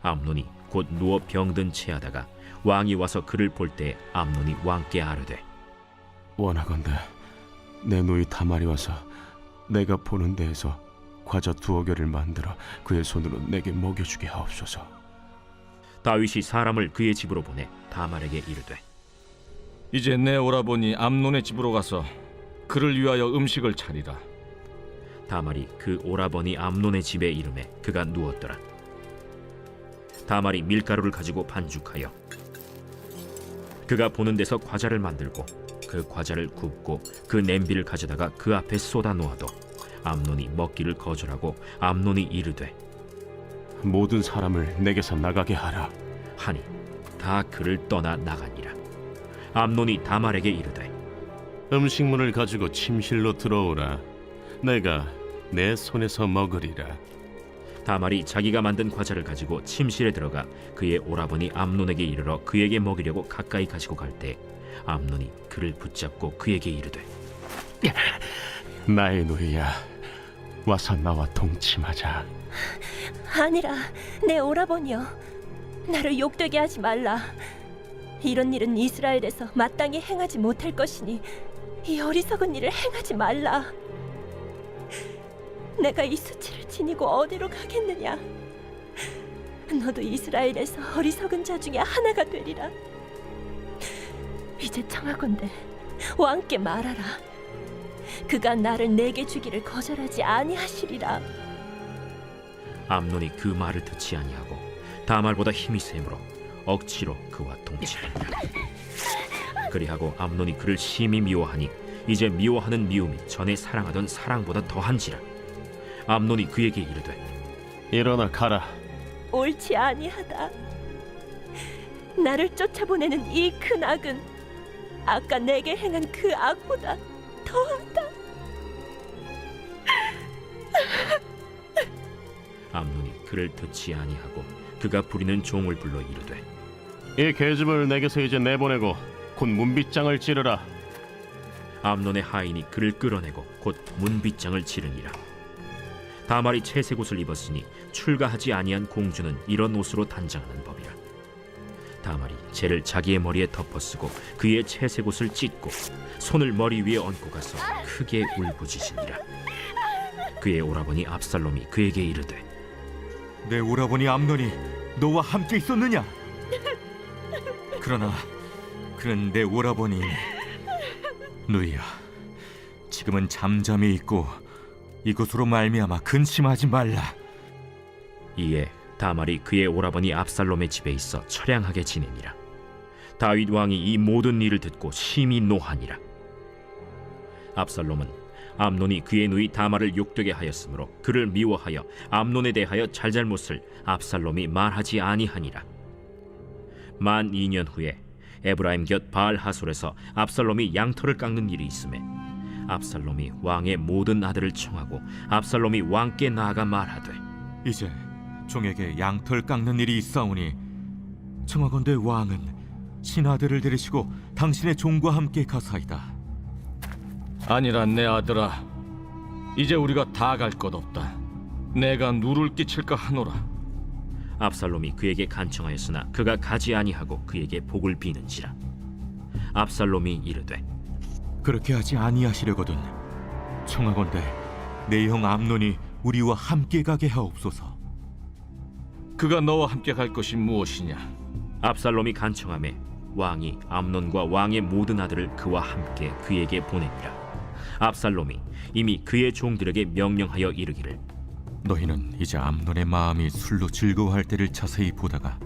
암논이 곧 누워 병든 채하다가 왕이 와서 그를 볼 때 암논이 왕께 아뢰되 원하건대 내 누이 다말이 와서 내가 보는 데에서 과자 2어 개를 만들어 그의 손으로 내게 먹여주게 하옵소서. 다윗이 사람을 그의 집으로 보내 다말에게 이르되 이제 내 오라버니 암논의 집으로 가서 그를 위하여 음식을 차리라. 다말이 그 오라버니 암논의 집에 이름에 그가 누웠더라. 다말이 밀가루를 가지고 반죽하여 그가 보는 데서 과자를 만들고 그 과자를 굽고 그 냄비를 가져다가 그 앞에 쏟아 놓아도 암논이 먹기를 거절하고 암논이 이르되 모든 사람을 내게서 나가게 하라. 하니 다 그를 떠나 나가니라. 암논이 다말에게 이르되 음식물을 가지고 침실로 들어오라. 내가 내 손에서 먹으리라. 다말이 자기가 만든 과자를 가지고 침실에 들어가 그의 오라버니 암논에게 이르러 그에게 먹이려고 가까이 가지고 갈 때 암논이 그를 붙잡고 그에게 이르되 나의 누이야, 와서 나와 동침하자. 아니라 내 오라버니여, 나를 욕되게 하지 말라. 이런 일은 이스라엘에서 마땅히 행하지 못할 것이니 이 어리석은 일을 행하지 말라. 내가 이 수치를 지니고 어디로 가겠느냐? 너도 이스라엘에서 어리석은 자 중에 하나가 되리라. 이제 청하건대 왕께 말하라. 그가 나를 내게 주기를 거절하지 아니하시리라. 암논이 그 말을 듣지 아니하고 다말보다 힘이 세므로 억지로 그와 동침하니라. 그리하고 암논이 그를 심히 미워하니 이제 미워하는 미움이 전에 사랑하던 사랑보다 더한지라. 암논이 그에게 이르되 일어나 가라. 옳지 아니하다. 나를 쫓아보내는 이 큰 악은 아까 내게 행한 그 악보다 더하다. 암논이 그를 듣지 아니하고 그가 부리는 종을 불러 이르되 이 계집을 내게서 이제 내보내고 곧 문빗장을 찌르라. 암논의 하인이 그를 끌어내고 곧 문빗장을 치르니라. 다말이 채색 옷을 입었으니 출가하지 아니한 공주는 이런 옷으로 단장하는 법이라. 다말이 재를 자기의 머리에 덮어쓰고 그의 채색 옷을 찢고 손을 머리 위에 얹고 가서 크게 울부짖으니라. 그의 오라버니 압살롬이 그에게 이르되 내 오라버니 암논이 너와 함께 있었느냐? 그러나 그는 내 오라버니. 누이야, 지금은 잠잠히 있고 이것으로 말미암아 근심하지 말라. 이에 다말이 그의 오라버니 압살롬의 집에 있어 처량하게 지내니라. 다윗 왕이 이 모든 일을 듣고 심히 노하니라. 압살롬은 암논이 그의 누이 다말을 욕되게 하였으므로 그를 미워하여 암논에 대하여 잘잘못을 압살롬이 말하지 아니하니라. 만 2년 후에 에브라임 곁 바알 하솔에서 압살롬이 양털을 깎는 일이 있음에 압살롬이 왕의 모든 아들을 청하고 압살롬이 왕께 나아가 말하되 이제 종에게 양털 깎는 일이 있사오니 청하건대 왕은 신하들을 데리시고 당신의 종과 함께 가사이다. 아니라 내 아들아, 이제 우리가 다 갈 것 없다. 내가 누를 끼칠까 하노라. 압살롬이 그에게 간청하였으나 그가 가지 아니하고 그에게 복을 비는지라. 압살롬이 이르되 그렇게 하지 아니하시려거든 청하건대 내 형 암논이 우리와 함께 가게 하옵소서. 그가 너와 함께 갈 것이 무엇이냐? 압살롬이 간청하매 왕이 암논과 왕의 모든 아들을 그와 함께 그에게 보내니라. 압살롬이 이미 그의 종들에게 명령하여 이르기를 너희는 이제 암논의 마음이 술로 즐거워할 때를 자세히 보다가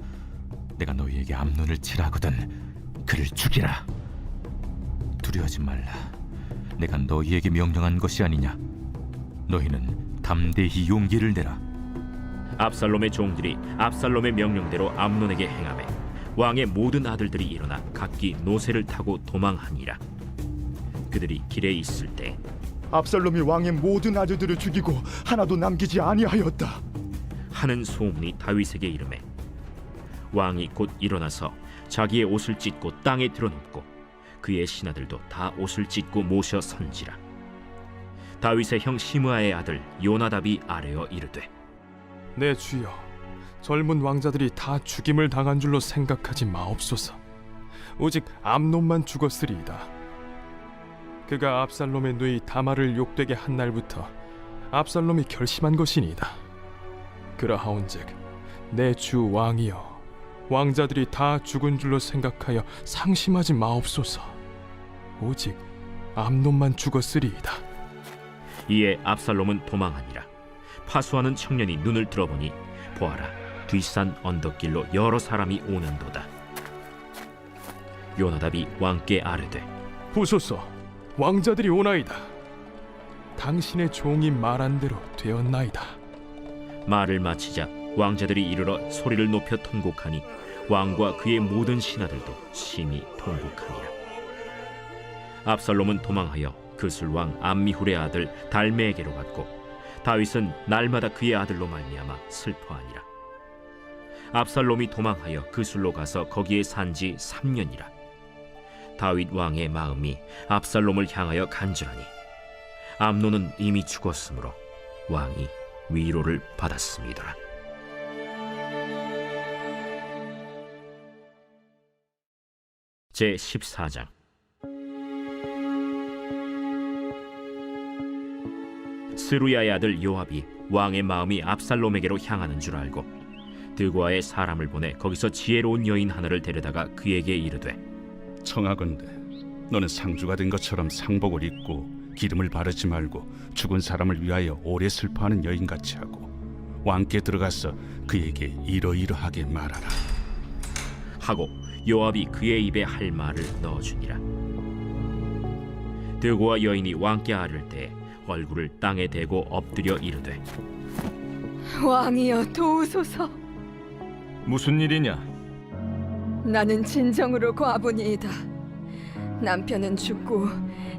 내가 너희에게 암논을 치라거든 그를 죽이라. 두려워하지 말라. 내가 너희에게 명령한 것이 아니냐. 너희는 담대히 용기를 내라. 압살롬의 종들이 압살롬의 명령대로 암논에게 행하매 왕의 모든 아들들이 일어나 각기 노새를 타고 도망하니라. 그들이 길에 있을 때 압살롬이 왕의 모든 아들들을 죽이고 하나도 남기지 아니하였다 하는 소문이 다윗에게 이르매 왕이 곧 일어나서 자기의 옷을 찢고 땅에 드러눕고 그의 신하들도 다 옷을 찢고 모셔 선지라. 다윗의 형 시므아의 아들 요나답이 아뢰어 이르되 내 주여, 젊은 왕자들이 다 죽임을 당한 줄로 생각하지 마옵소서. 오직 암논만 죽었으리이다. 그가 압살롬의 누이 다말을 욕되게 한 날부터 압살롬이 결심한 것이니이다. 그러하온즉 내 주 왕이여, 왕자들이 다 죽은 줄로 생각하여 상심하지 마옵소서. 오직 암논만 죽었으리이다. 이에 압살롬은 도망하니라. 파수하는 청년이 눈을 들어보니 보아라, 뒷산 언덕길로 여러 사람이 오는도다. 요나답이 왕께 아뢰되 보소서, 왕자들이 오나이다. 당신의 종이 말한 대로 되었나이다. 말을 마치자 왕자들이 이르러 소리를 높여 통곡하니 왕과 그의 모든 신하들도 심히 통곡하니라. 압살롬은 도망하여 그술왕 암미훌의 아들 달메에게로 갔고 다윗은 날마다 그의 아들로 말미암아 슬퍼하니라. 압살롬이 도망하여 그술로 가서 거기에 산지 3년이라. 다윗 왕의 마음이 압살롬을 향하여 간절하니 암논은 이미 죽었으므로 왕이 위로를 받았습니다. 제 14장. 스루야의 아들 요압이 왕의 마음이 압살롬에게로 향하는 줄 알고 드고아의 사람을 보내 거기서 지혜로운 여인 하나를 데려다가 그에게 이르되 청하건대 너는 상주가 된 것처럼 상복을 입고 기름을 바르지 말고 죽은 사람을 위하여 오래 슬퍼하는 여인같이 하고 왕께 들어가서 그에게 이러이러하게 말하라 하고 요압이 그의 입에 할 말을 넣어주니라. 드고아 여인이 왕께 아를 때 얼굴을 땅에 대고 엎드려 이르되 왕이여 도우소서. 무슨 일이냐? 나는 진정으로 과부니이다. 남편은 죽고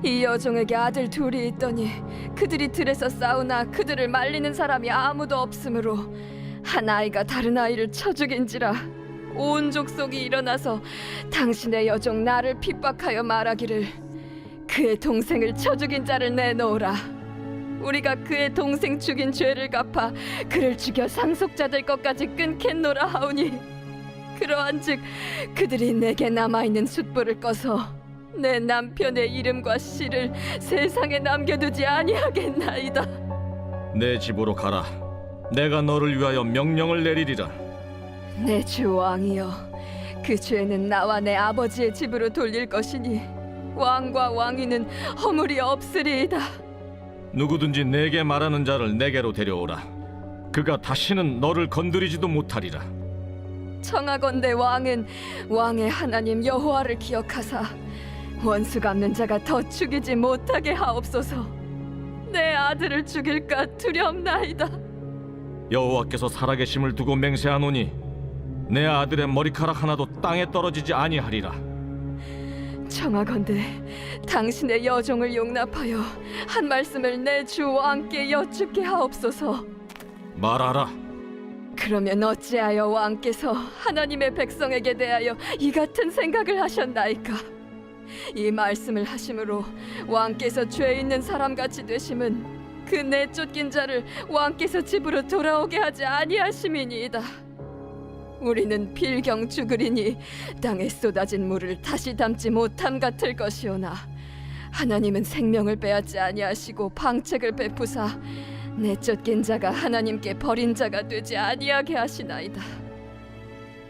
이 여종에게 아들 둘이 있더니 그들이 들에서 싸우나 그들을 말리는 사람이 아무도 없으므로 한 아이가 다른 아이를 쳐 죽인지라. 온 족속이 일어나서 당신의 여종 나를 핍박하여 말하기를 그의 동생을 쳐 죽인 자를 내놓으라. 우리가 그의 동생 죽인 죄를 갚아 그를 죽여 상속자될 것까지 끊겠노라 하오니 그러한즉 그들이 내게 남아있는 숫불을 꺼서 내 남편의 이름과 씨를 세상에 남겨두지 아니하겠나이다. 내 집으로 가라. 내가 너를 위하여 명령을 내리리라. 내 주 왕이여, 그 죄는 나와 내 아버지의 집으로 돌릴 것이니 왕과 왕위는 허물이 없으리이다. 누구든지 내게 말하는 자를 내게로 데려오라. 그가 다시는 너를 건드리지도 못하리라. 청하건대 왕은 왕의 하나님 여호와를 기억하사 원수 갚는 자가 더 죽이지 못하게 하옵소서. 내 아들을 죽일까 두렵나이다. 여호와께서 살아계심을 두고 맹세하노니 내 아들의 머리카락 하나도 땅에 떨어지지 아니하리라. 청하건대 당신의 여종을 용납하여 한 말씀을 내 주 왕께 여쭙게 하옵소서. 말하라. 그러면 어찌하여 왕께서 하나님의 백성에게 대하여 이 같은 생각을 하셨나이까? 이 말씀을 하심으로 왕께서 죄 있는 사람같이 되심은 그 내쫓긴 자를 왕께서 집으로 돌아오게 하지 아니하심이니이다. 우리는 필경 죽으리니 땅에 쏟아진 물을 다시 담지 못함 같을 것이오나 하나님은 생명을 빼앗지 아니하시고 방책을 베푸사 내쫓긴 자가 하나님께 버린 자가 되지 아니하게 하시나이다.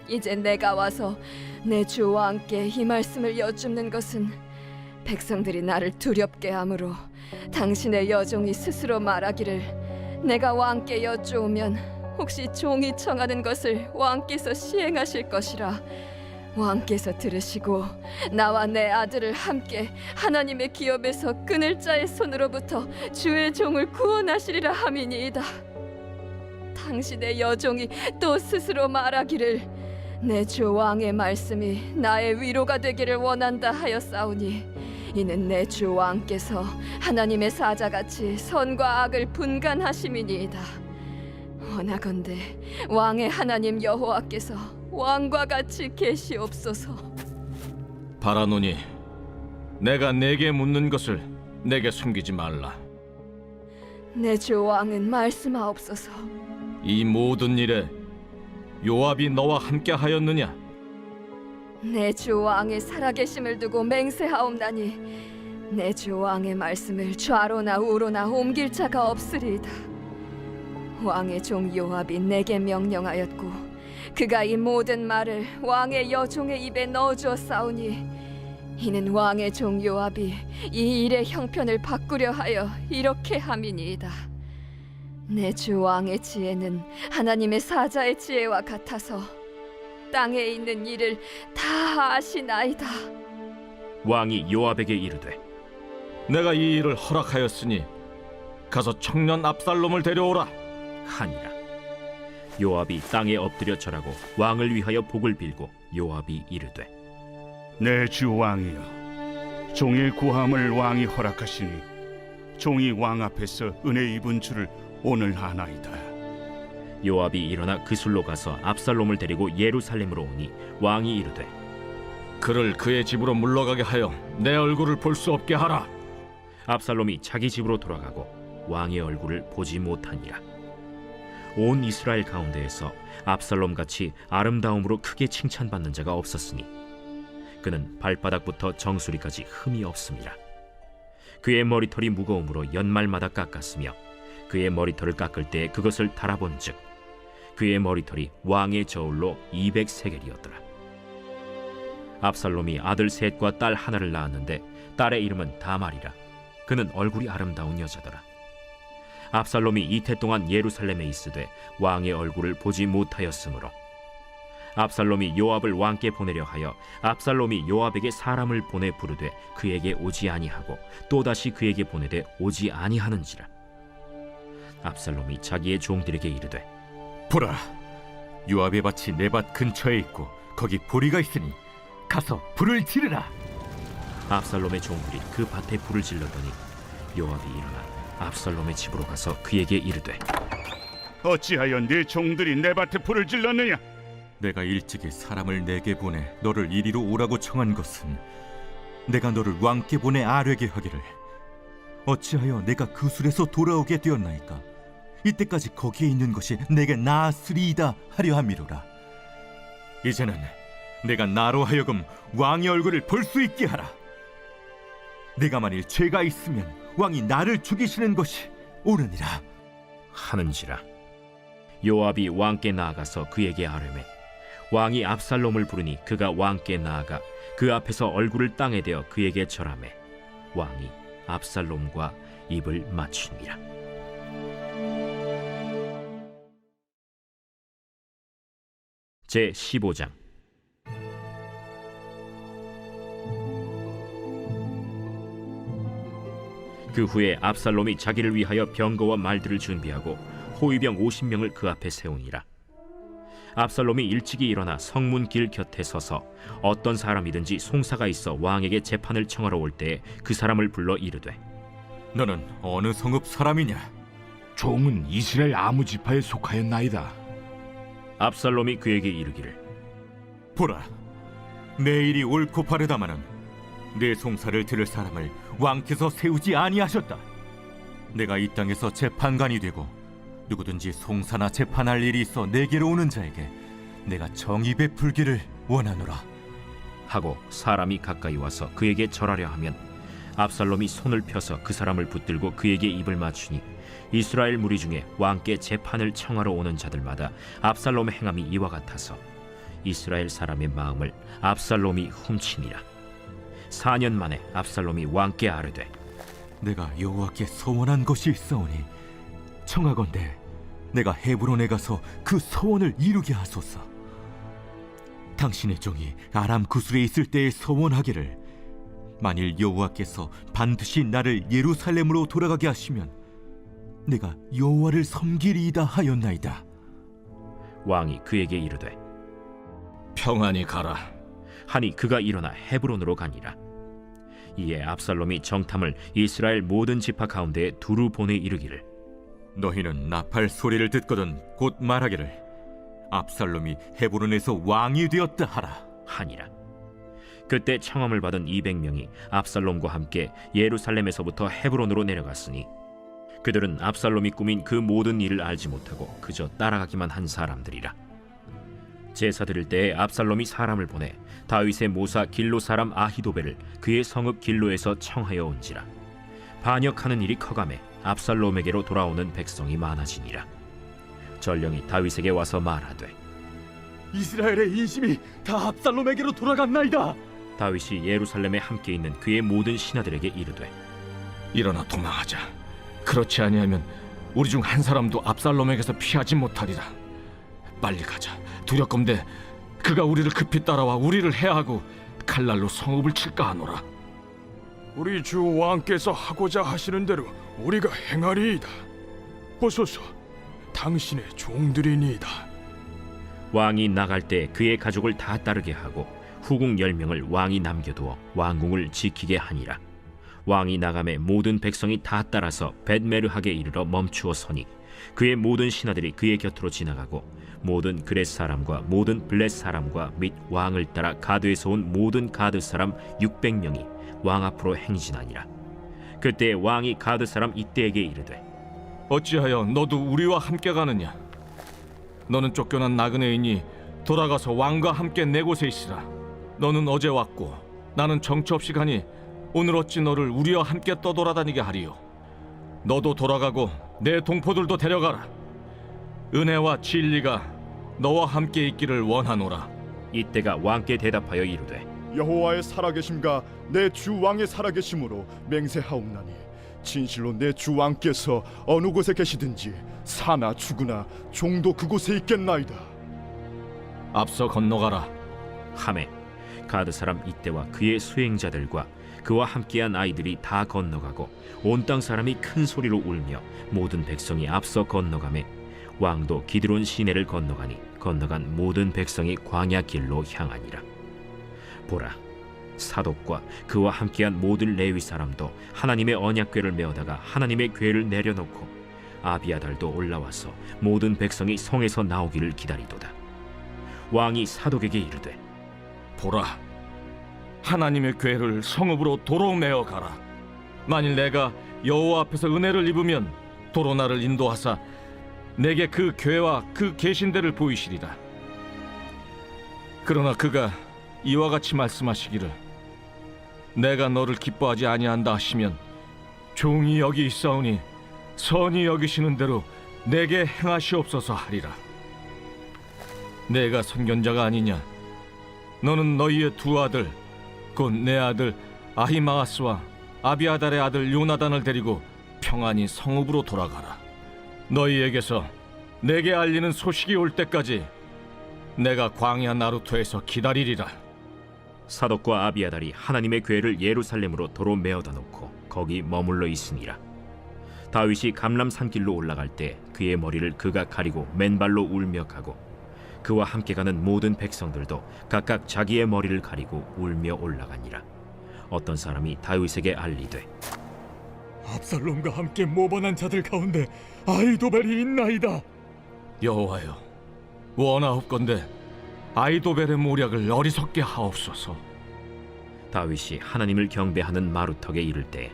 이제 내가 와서 내 주 왕께 이 말씀을 여쭙는 것은 백성들이 나를 두렵게 하므로 당신의 여종이 스스로 말하기를 내가 왕께 여쭈오면 혹시 종이 청하는 것을 왕께서 시행하실 것이라 왕께서 들으시고 나와 내 아들을 함께 하나님의 기업에서 끊을 자의 손으로부터 주의 종을 구원하시리라 함이니이다. 당신의 여종이 또 스스로 말하기를 내 주 왕의 말씀이 나의 위로가 되기를 원한다 하였사오니 이는 내 주 왕께서 하나님의 사자같이 선과 악을 분간하심이니이다. 원하건대 왕의 하나님 여호와께서 왕과 같이 계시옵소서. 바라노니 내가 내게 묻는 것을 내게 숨기지 말라. 내 주 왕은 말씀하옵소서. 이 모든 일에 요압이 너와 함께 하였느냐? 내 주 왕의 살아계심을 두고 맹세하옵나니 내 주 왕의 말씀을 좌로나 우로나 옮길 자가 없으리이다. 왕의 종 요압이 내게 명령하였고 그가 이 모든 말을 왕의 여종의 입에 넣어주었사오니 이는 왕의 종 요압이 이 일의 형편을 바꾸려 하여 이렇게 함이니이다. 내 주 왕의 지혜는 하나님의 사자의 지혜와 같아서 땅에 있는 일을 다 아시나이다. 왕이 요압에게 이르되 내가 이 일을 허락하였으니 가서 청년 압살롬을 데려오라 하니라. 요압이 땅에 엎드려 절하고 왕을 위하여 복을 빌고 요압이 이르되 내 주 왕이여, 종의 구함을 왕이 허락하시니 종이 왕 앞에서 은혜 입은 줄을 오늘 아나이다. 요압이 일어나 그술로 가서 압살롬을 데리고 예루살렘으로 오니 왕이 이르되 그를 그의 집으로 물러가게 하여 내 얼굴을 볼 수 없게 하라. 압살롬이 자기 집으로 돌아가고 왕의 얼굴을 보지 못하니라. 온 이스라엘 가운데에서 압살롬 같이 아름다움으로 크게 칭찬받는 자가 없었으니 그는 발바닥부터 정수리까지 흠이 없습니다. 그의 머리털이 무거움으로 연말마다 깎았으며 그의 머리털을 깎을 때 그것을 달아본즉 그의 머리털이 왕의 저울로 200세겔이었더라. 압살롬이 아들 셋과 딸 하나를 낳았는데 딸의 이름은 다말이라. 그는 얼굴이 아름다운 여자더라. 압살롬이 이태 동안 예루살렘에 있으되 왕의 얼굴을 보지 못하였으므로 압살롬이 요압을 왕께 보내려 하여 압살롬이 요압에게 사람을 보내 부르되 그에게 오지 아니하고 또다시 그에게 보내되 오지 아니하는지라. 압살롬이 자기의 종들에게 이르되 보라, 요압의 밭이 내 밭 근처에 있고 거기 보리가 있으니 가서 불을 지르라. 압살롬의 종들이 그 밭에 불을 질렀더니 요압이 일어나 압살롬의 집으로 가서 그에게 이르되 어찌하여 네 종들이 내 밭에 불을 질렀느냐? 내가 일찍이 사람을 내게 보내 너를 이리로 오라고 청한 것은 내가 너를 왕께 보내 아뢰게 하기를 어찌하여 내가 그술에서 돌아오게 되었나이까? 이때까지 거기에 있는 것이 내게 나았으리이다 하려 함이로라. 이제는 내가 나로 하여금 왕의 얼굴을 볼 수 있게 하라. 내가 만일 죄가 있으면 왕이 나를 죽이시는 것이 옳으니라 하는지라. 요압이 왕께 나아가서 그에게 아뢰매 왕이 압살롬을 부르니 그가 왕께 나아가 그 앞에서 얼굴을 땅에 대어 그에게 절하매 왕이 압살롬과 입을 맞추니라. 제 15장. 그 후에 압살롬이 자기를 위하여 병거와 말들을 준비하고 호위병 50명을 그 앞에 세우니라. 압살롬이 일찍이 일어나 성문 길 곁에 서서 어떤 사람이든지 송사가 있어 왕에게 재판을 청하러 올 때에 그 사람을 불러 이르되 너는 어느 성읍 사람이냐? 종은 이스라엘 아무 지파에 속하였나이다. 압살롬이 그에게 이르기를 보라, 내 일이 옳고 바르다마는 내 송사를 들을 사람을 왕께서 세우지 아니하셨다. 내가 이 땅에서 재판관이 되고 누구든지 송사나 재판할 일이 있어 내게로 오는 자에게 내가 정의 베풀기를 원하노라 하고 사람이 가까이 와서 그에게 절하려 하면 압살롬이 손을 펴서 그 사람을 붙들고 그에게 입을 맞추니 이스라엘 무리 중에 왕께 재판을 청하러 오는 자들마다 압살롬의 행함이 이와 같아서 이스라엘 사람의 마음을 압살롬이 훔치니라. 4년 만에 압살롬이 왕께 아뢰되 내가 여호와께 서원한 것이 있사오니 청하건대 내가 헤브론에 가서 그 서원을 이루게 하소서. 당신의 종이 아람 구술에 있을 때에 서원하기를 만일 여호와께서 반드시 나를 예루살렘으로 돌아가게 하시면 내가 여호와를 섬기리이다 하였나이다. 왕이 그에게 이르되 평안히 가라 하니 그가 일어나 헤브론으로 가니라. 이에 압살롬이 정탐을 이스라엘 모든 지파 가운데에 두루 보내 이르기를 너희는 나팔 소리를 듣거든 곧 말하기를 압살롬이 헤브론에서 왕이 되었다 하라 하니라. 그때 청함을 받은 200명이 압살롬과 함께 예루살렘에서부터 헤브론으로 내려갔으니 그들은 압살롬이 꾸민 그 모든 일을 알지 못하고 그저 따라가기만 한 사람들이라. 제사 드릴 때에 압살롬이 사람을 보내 다윗의 모사 길로 사람 아히도벨을 그의 성읍 길로에서 청하여 온지라. 반역하는 일이 커가매 압살롬에게로 돌아오는 백성이 많아지니라. 전령이 다윗에게 와서 말하되 이스라엘의 인심이 다 압살롬에게로 돌아갔나이다. 다윗이 예루살렘에 함께 있는 그의 모든 신하들에게 이르되 일어나 도망하자. 그렇지 아니하면 우리 중 한 사람도 압살롬에게서 피하지 못하리라. 빨리 가자. 두렵건대 그가 우리를 급히 따라와 우리를 해하고 칼날로 성읍을 칠까 하노라. 우리 주 왕께서 하고자 하시는 대로 우리가 행하리이다. 보소서, 당신의 종들이니이다. 왕이 나갈 때 그의 가족을 다 따르게 하고 후궁 10명을 왕이 남겨두어 왕궁을 지키게 하니라. 왕이 나감에 모든 백성이 다 따라서 벳메르하게 이르러 멈추어 서니 그의 모든 신하들이 그의 곁으로 지나가고 모든 그렛 사람과 모든 블렛 사람과 및 왕을 따라 가드에서 온 모든 가드 사람 600명이 왕 앞으로 행진하니라. 그때 왕이 가드 사람 이때에게 이르되 어찌하여 너도 우리와 함께 가느냐? 너는 쫓겨난 나그네이니 돌아가서 왕과 함께 내 곳에 있으라. 너는 어제 왔고 나는 정처 없이 가니 오늘 어찌 너를 우리와 함께 떠돌아다니게 하리요? 너도 돌아가고 내 동포들도 데려가라. 은혜와 진리가 너와 함께 있기를 원하노라. 이때가 왕께 대답하여 이르되 여호와의 살아계심과 내 주 왕의 살아계심으로 맹세하옵나니 진실로 내 주 왕께서 어느 곳에 계시든지 사나 죽으나 종도 그곳에 있겠나이다. 앞서 건너가라 하매 가드 사람 이때와 그의 수행자들과 그와 함께한 아이들이 다 건너가고 온 땅 사람이 큰 소리로 울며 모든 백성이 앞서 건너가매 왕도 기드론 시내를 건너가니 건너간 모든 백성이 광야 길로 향하니라. 보라, 사독과 그와 함께한 모든 레위 사람도 하나님의 언약궤를 메어다가 하나님의 궤를 내려놓고 아비아달도 올라와서 모든 백성이 성에서 나오기를 기다리도다. 왕이 사독에게 이르되 보라, 하나님의 궤를 성읍으로 도로 메어 가라. 만일 내가 여호와 앞에서 은혜를 입으면 도로 나를 인도하사 내게 그 궤와 그 계신대를 보이시리라. 그러나 그가 이와 같이 말씀하시기를 내가 너를 기뻐하지 아니한다 하시면 종이 여기 있사오니 선히 여기시는 대로 내게 행하시옵소서 하리라. 내가 선견자가 아니냐? 너는 너희의 두 아들 곧 내 아들 아히마아스와 아비아달의 아들 요나단을 데리고 평안히 성읍으로 돌아가라. 너희에게서 내게 알리는 소식이 올 때까지 내가 광야 나루토에서 기다리리라. 사독과 아비아달이 하나님의 궤를 예루살렘으로 도로 메어다 놓고 거기 머물러 있으니라. 다윗이 감람 산길로 올라갈 때 그의 머리를 그가 가리고 맨발로 울며 가고 그와 함께 가는 모든 백성들도 각각 자기의 머리를 가리고 울며 올라가니라. 어떤 사람이 다윗에게 알리되 압살롬과 함께 모반한 자들 가운데 아히도벨이 있나이다. 여호와여, 원하옵건대 아히도벨의 모략을 어리석게 하옵소서. 다윗이 하나님을 경배하는 마루턱에 이를 때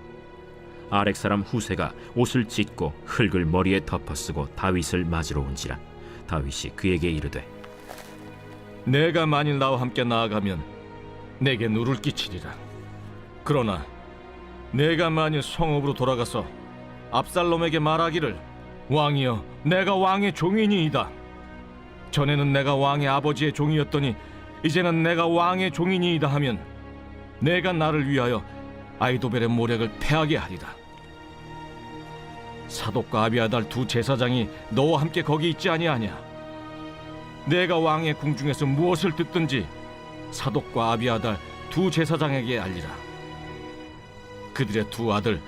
아렉 사람 후세가 옷을 찢고 흙을 머리에 덮어쓰고 다윗을 맞으러 온지라. 다윗이 그에게 이르되 내가 만일 나와 함께 나아가면 내게 누를 끼치리라. 그러나 내가 만일 성읍으로 돌아가서 압살롬에게 말하기를 왕이여, 내가 왕의 종이니이다. 전에는 내가 왕의 아버지의 종이었더니 이제는 내가 왕의 종이니이다 하면 내가 나를 위하여 아히도벨의 모략을 패하게 하리라. 사독과 아비아달 두 제사장이 너와 함께 거기 있지 아니하냐? 내가 왕의 궁중에서 무엇을 듣든지 사독과 아비아달 두 제사장에게 알리라. 그들의 두 아들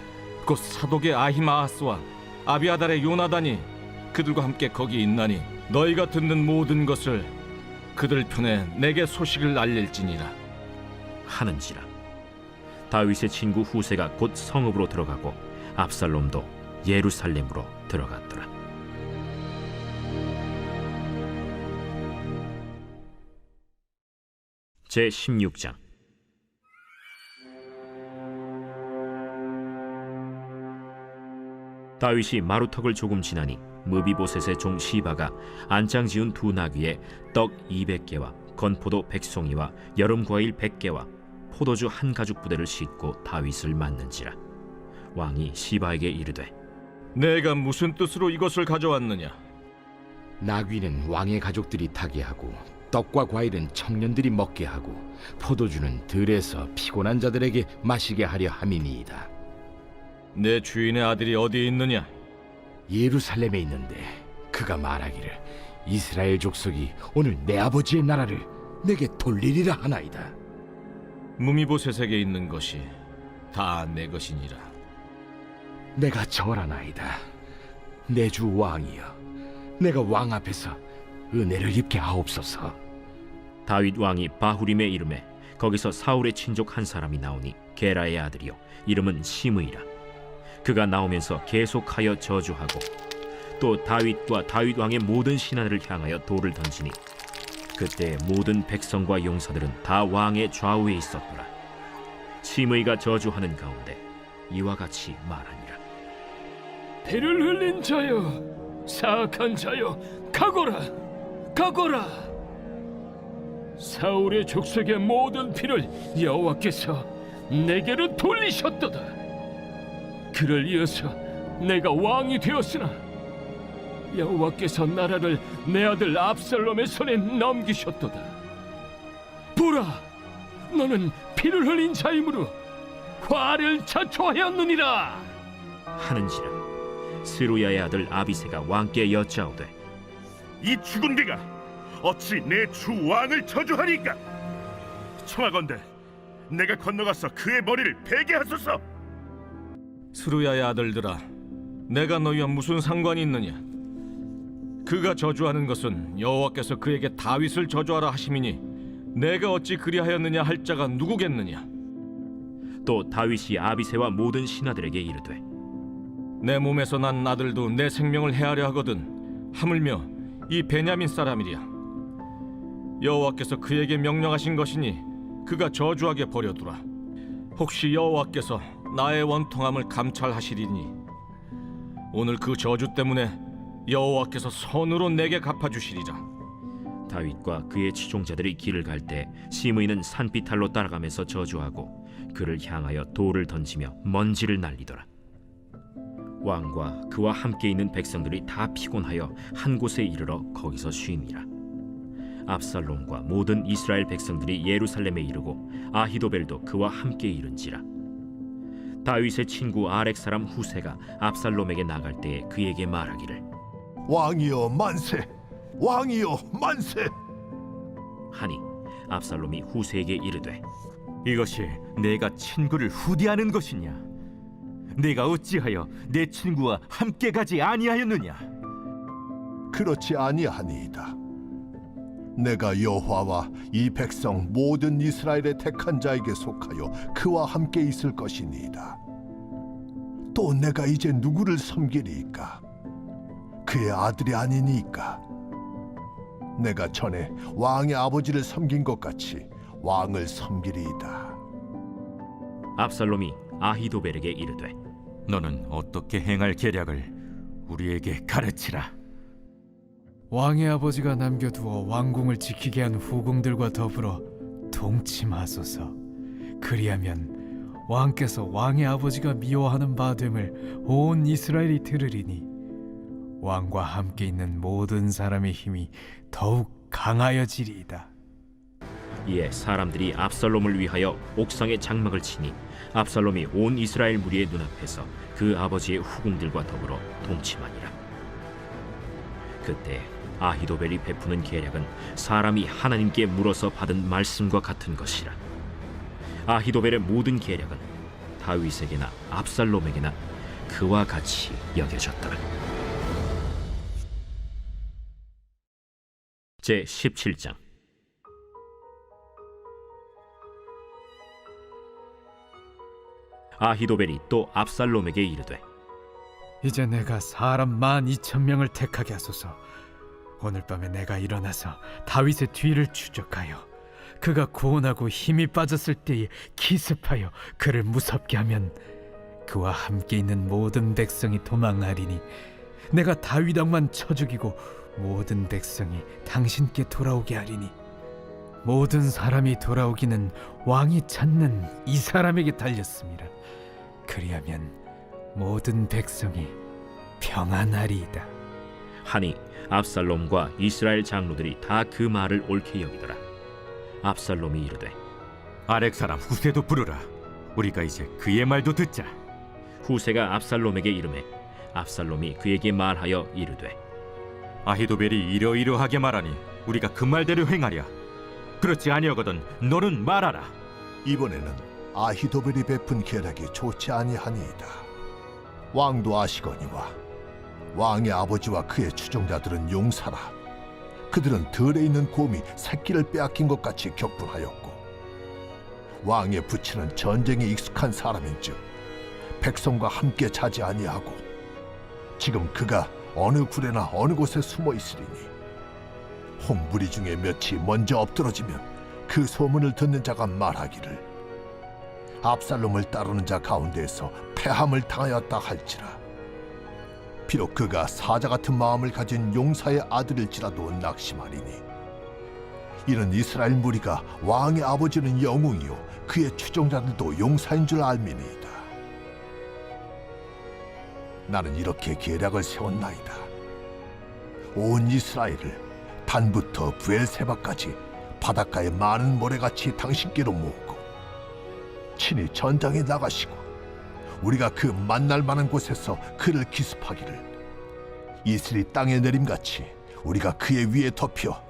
곧 사독의 아히마아스와 아비아달의 요나단이 그들과 함께 거기 있나니 너희가 듣는 모든 것을 그들 편에 내게 소식을 알릴지니라 하는지라. 다윗의 친구 후세가 곧 성읍으로 들어가고 압살롬도 예루살렘으로 들어갔더라. 제 16장. 다윗이 마루턱을 조금 지나니 무비보셋의 종 시바가 안장 지은 두 나귀에 떡 200개와 건포도 100송이와 여름 과일 100개와 포도주 한 가죽 부대를 싣고 다윗을 맞는지라. 왕이 시바에게 이르되 내가 무슨 뜻으로 이것을 가져왔느냐? 나귀는 왕의 가족들이 타게 하고 떡과 과일은 청년들이 먹게 하고 포도주는 들에서 피곤한 자들에게 마시게 하려 함이니이다. 내 주인의 아들이 어디 있느냐? 예루살렘에 있는데 그가 말하기를 이스라엘 족속이 오늘 내 아버지의 나라를 내게 돌리리라 하나이다. 무미보셋에게 있는 것이 다 내 것이니라. 내가 절하나이다. 내 주 왕이여, 내가 왕 앞에서 은혜를 입게 하옵소서. 다윗 왕이 바후림에 이름에 거기서 사울의 친족 한 사람이 나오니 게라의 아들이요 이름은 시므이라. 그가 나오면서 계속하여 저주하고 또 다윗과 다윗 왕의 모든 신하들을 향하여 돌을 던지니 그때 모든 백성과 용사들은 다 왕의 좌우에 있었더라. 시므이가 저주하는 가운데 이와 같이 말하니라. 피를 흘린 자여, 사악한 자여, 가거라, 가거라. 사울의 족속의 모든 피를 여호와께서 내게로 돌리셨도다. 그를 이어서 내가 왕이 되었으나 여호와께서 나라를 내 아들 압살롬의 손에 넘기셨도다. 보라, 너는 피를 흘린 자이므로 화를 자초하였느니라 하는지라. 스루야의 아들 아비새가 왕께 여짜오되 이 죽은 개가 어찌 내 주 왕을 저주하리까? 청하건대 내가 건너가서 그의 머리를 베게 하소서. 스루야의 아들들아, 내가 너희와 무슨 상관이 있느냐? 그가 저주하는 것은 여호와께서 그에게 다윗을 저주하라 하심이니 내가 어찌 그리하였느냐 할 자가 누구겠느냐? 또 다윗이 아비새와 모든 신하들에게 이르되 내 몸에서 난 아들도 내 생명을 해하려 하거든 하물며 이 베냐민 사람이랴. 여호와께서 그에게 명령하신 것이니 그가 저주하게 버려두라. 혹시 여호와께서 나의 원통함을 감찰하시리니 오늘 그 저주 때문에 여호와께서 손으로 내게 갚아주시리라. 다윗과 그의 추종자들이 길을 갈 때 시므이는 산비탈로 따라가면서 저주하고 그를 향하여 돌을 던지며 먼지를 날리더라. 왕과 그와 함께 있는 백성들이 다 피곤하여 한 곳에 이르러 거기서 쉼이라. 압살롬과 모든 이스라엘 백성들이 예루살렘에 이르고 아히도벨도 그와 함께 이른지라. 다윗의 친구 아렉 사람 후세가 압살롬에게 나갈 때에 그에게 말하기를 왕이여 만세! 왕이여 만세! 하니 압살롬이 후세에게 이르되 이것이 내가 친구를 후대하는 것이냐? 내가 어찌하여 내 친구와 함께 가지 아니하였느냐? 그렇지 아니하니이다. 내가 여호와와 이 백성 모든 이스라엘의 택한 자에게 속하여 그와 함께 있을 것이니이다. 또 내가 이제 누구를 섬기리이까? 그의 아들이 아니니까. 내가 전에 왕의 아버지를 섬긴 것 같이 왕을 섬기리이다. 압살롬이 아히도벨에게 이르되 너는 어떻게 행할 계략을 우리에게 가르치라. 왕의 아버지가 남겨두어 왕궁을 지키게 한 후궁들과 더불어 동침하소서. 그리하면 왕께서 왕의 아버지가 미워하는 바 됨을 온 이스라엘이 들으리니 왕과 함께 있는 모든 사람의 힘이 더욱 강하여지리이다. 이에 사람들이 압살롬을 위하여 옥상에 장막을 치니 압살롬이 온 이스라엘 무리의 눈앞에서 그 아버지의 후궁들과 더불어 동침하니라. 그때 아히도벨이 베푸는 계략은 사람이 하나님께 물어서 받은 말씀과 같은 것이라. 아히도벨의 모든 계략은 다윗에게나 압살롬에게나 그와 같이 여겨졌더라. 제 17장. 아히도벨이 또 압살롬에게 이르되 이제 내가 사람 12,000명을 택하게 하소서. 오늘 밤에 내가 일어나서 다윗의 뒤를 추적하여 그가 고온하고 힘이 빠졌을 때에 기습하여 그를 무섭게 하면 그와 함께 있는 모든 백성이 도망하리니 내가 다윗 왕만 쳐 죽이고 모든 백성이 당신께 돌아오게 하리니 모든 사람이 돌아오기는 왕이 찾는 이 사람에게 달렸습니다. 그리하면 모든 백성이 평안하리이다. 하니 압살롬과 이스라엘 장로들이 다 그 말을 옳게 여기더라. 압살롬이 이르되 아렉 사람 후세도 부르라. 우리가 이제 그의 말도 듣자. 후세가 압살롬에게 이르매 압살롬이 그에게 말하여 이르되 아히도벨이 이러이러하게 말하니 우리가 그 말대로 행하랴. 그렇지 아니하거든 너는 말하라. 이번에는 아히도벨이 베푼 계략이 좋지 아니하니이다. 왕도 아시거니와 왕의 아버지와 그의 추종자들은 용사라. 그들은 들에 있는 곰이 새끼를 빼앗긴 것 같이 격분하였고 왕의 부친은 전쟁에 익숙한 사람인즉 백성과 함께 자지 아니하고 지금 그가 어느 굴에나 어느 곳에 숨어 있으리니 홍무리 중에 몇이 먼저 엎드러지면 그 소문을 듣는 자가 말하기를 압살롬을 따르는 자 가운데에서 패함을 당하였다 할지라. 비록 그가 사자 같은 마음을 가진 용사의 아들일지라도 낙심하리니 이는 이스라엘 무리가 왕의 아버지는 영웅이요 그의 추종자들도 용사인 줄 알미니이다. 나는 이렇게 계략을 세웠나이다. 온 이스라엘을 단부터 브엘세바까지 바닷가의 많은 모래같이 당신께로 모으고 친히 전장에 나가시고 우리가 그 만날 만한 곳에서 그를 기습하기를 이슬이 땅에 내림같이 우리가 그의 위에 덮여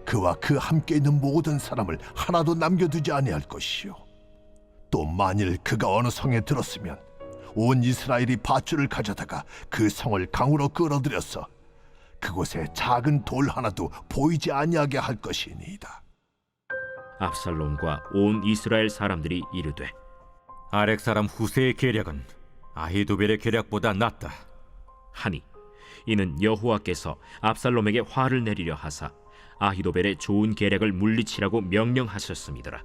그와 그 함께 있는 모든 사람을 하나도 남겨두지 아니할 것이요 또 만일 그가 어느 성에 들었으면 온 이스라엘이 밧줄을 가져다가 그 성을 강으로 끌어들여서 그곳에 작은 돌 하나도 보이지 아니하게 할 것이니이다. 압살롬과 온 이스라엘 사람들이 이르되 아렉 사람 후세의 계략은 아히도벨의 계략보다 낫다 하니 이는 여호와께서 압살롬에게 화를 내리려 하사 아히도벨의 좋은 계략을 물리치라고 명령하셨음이더라.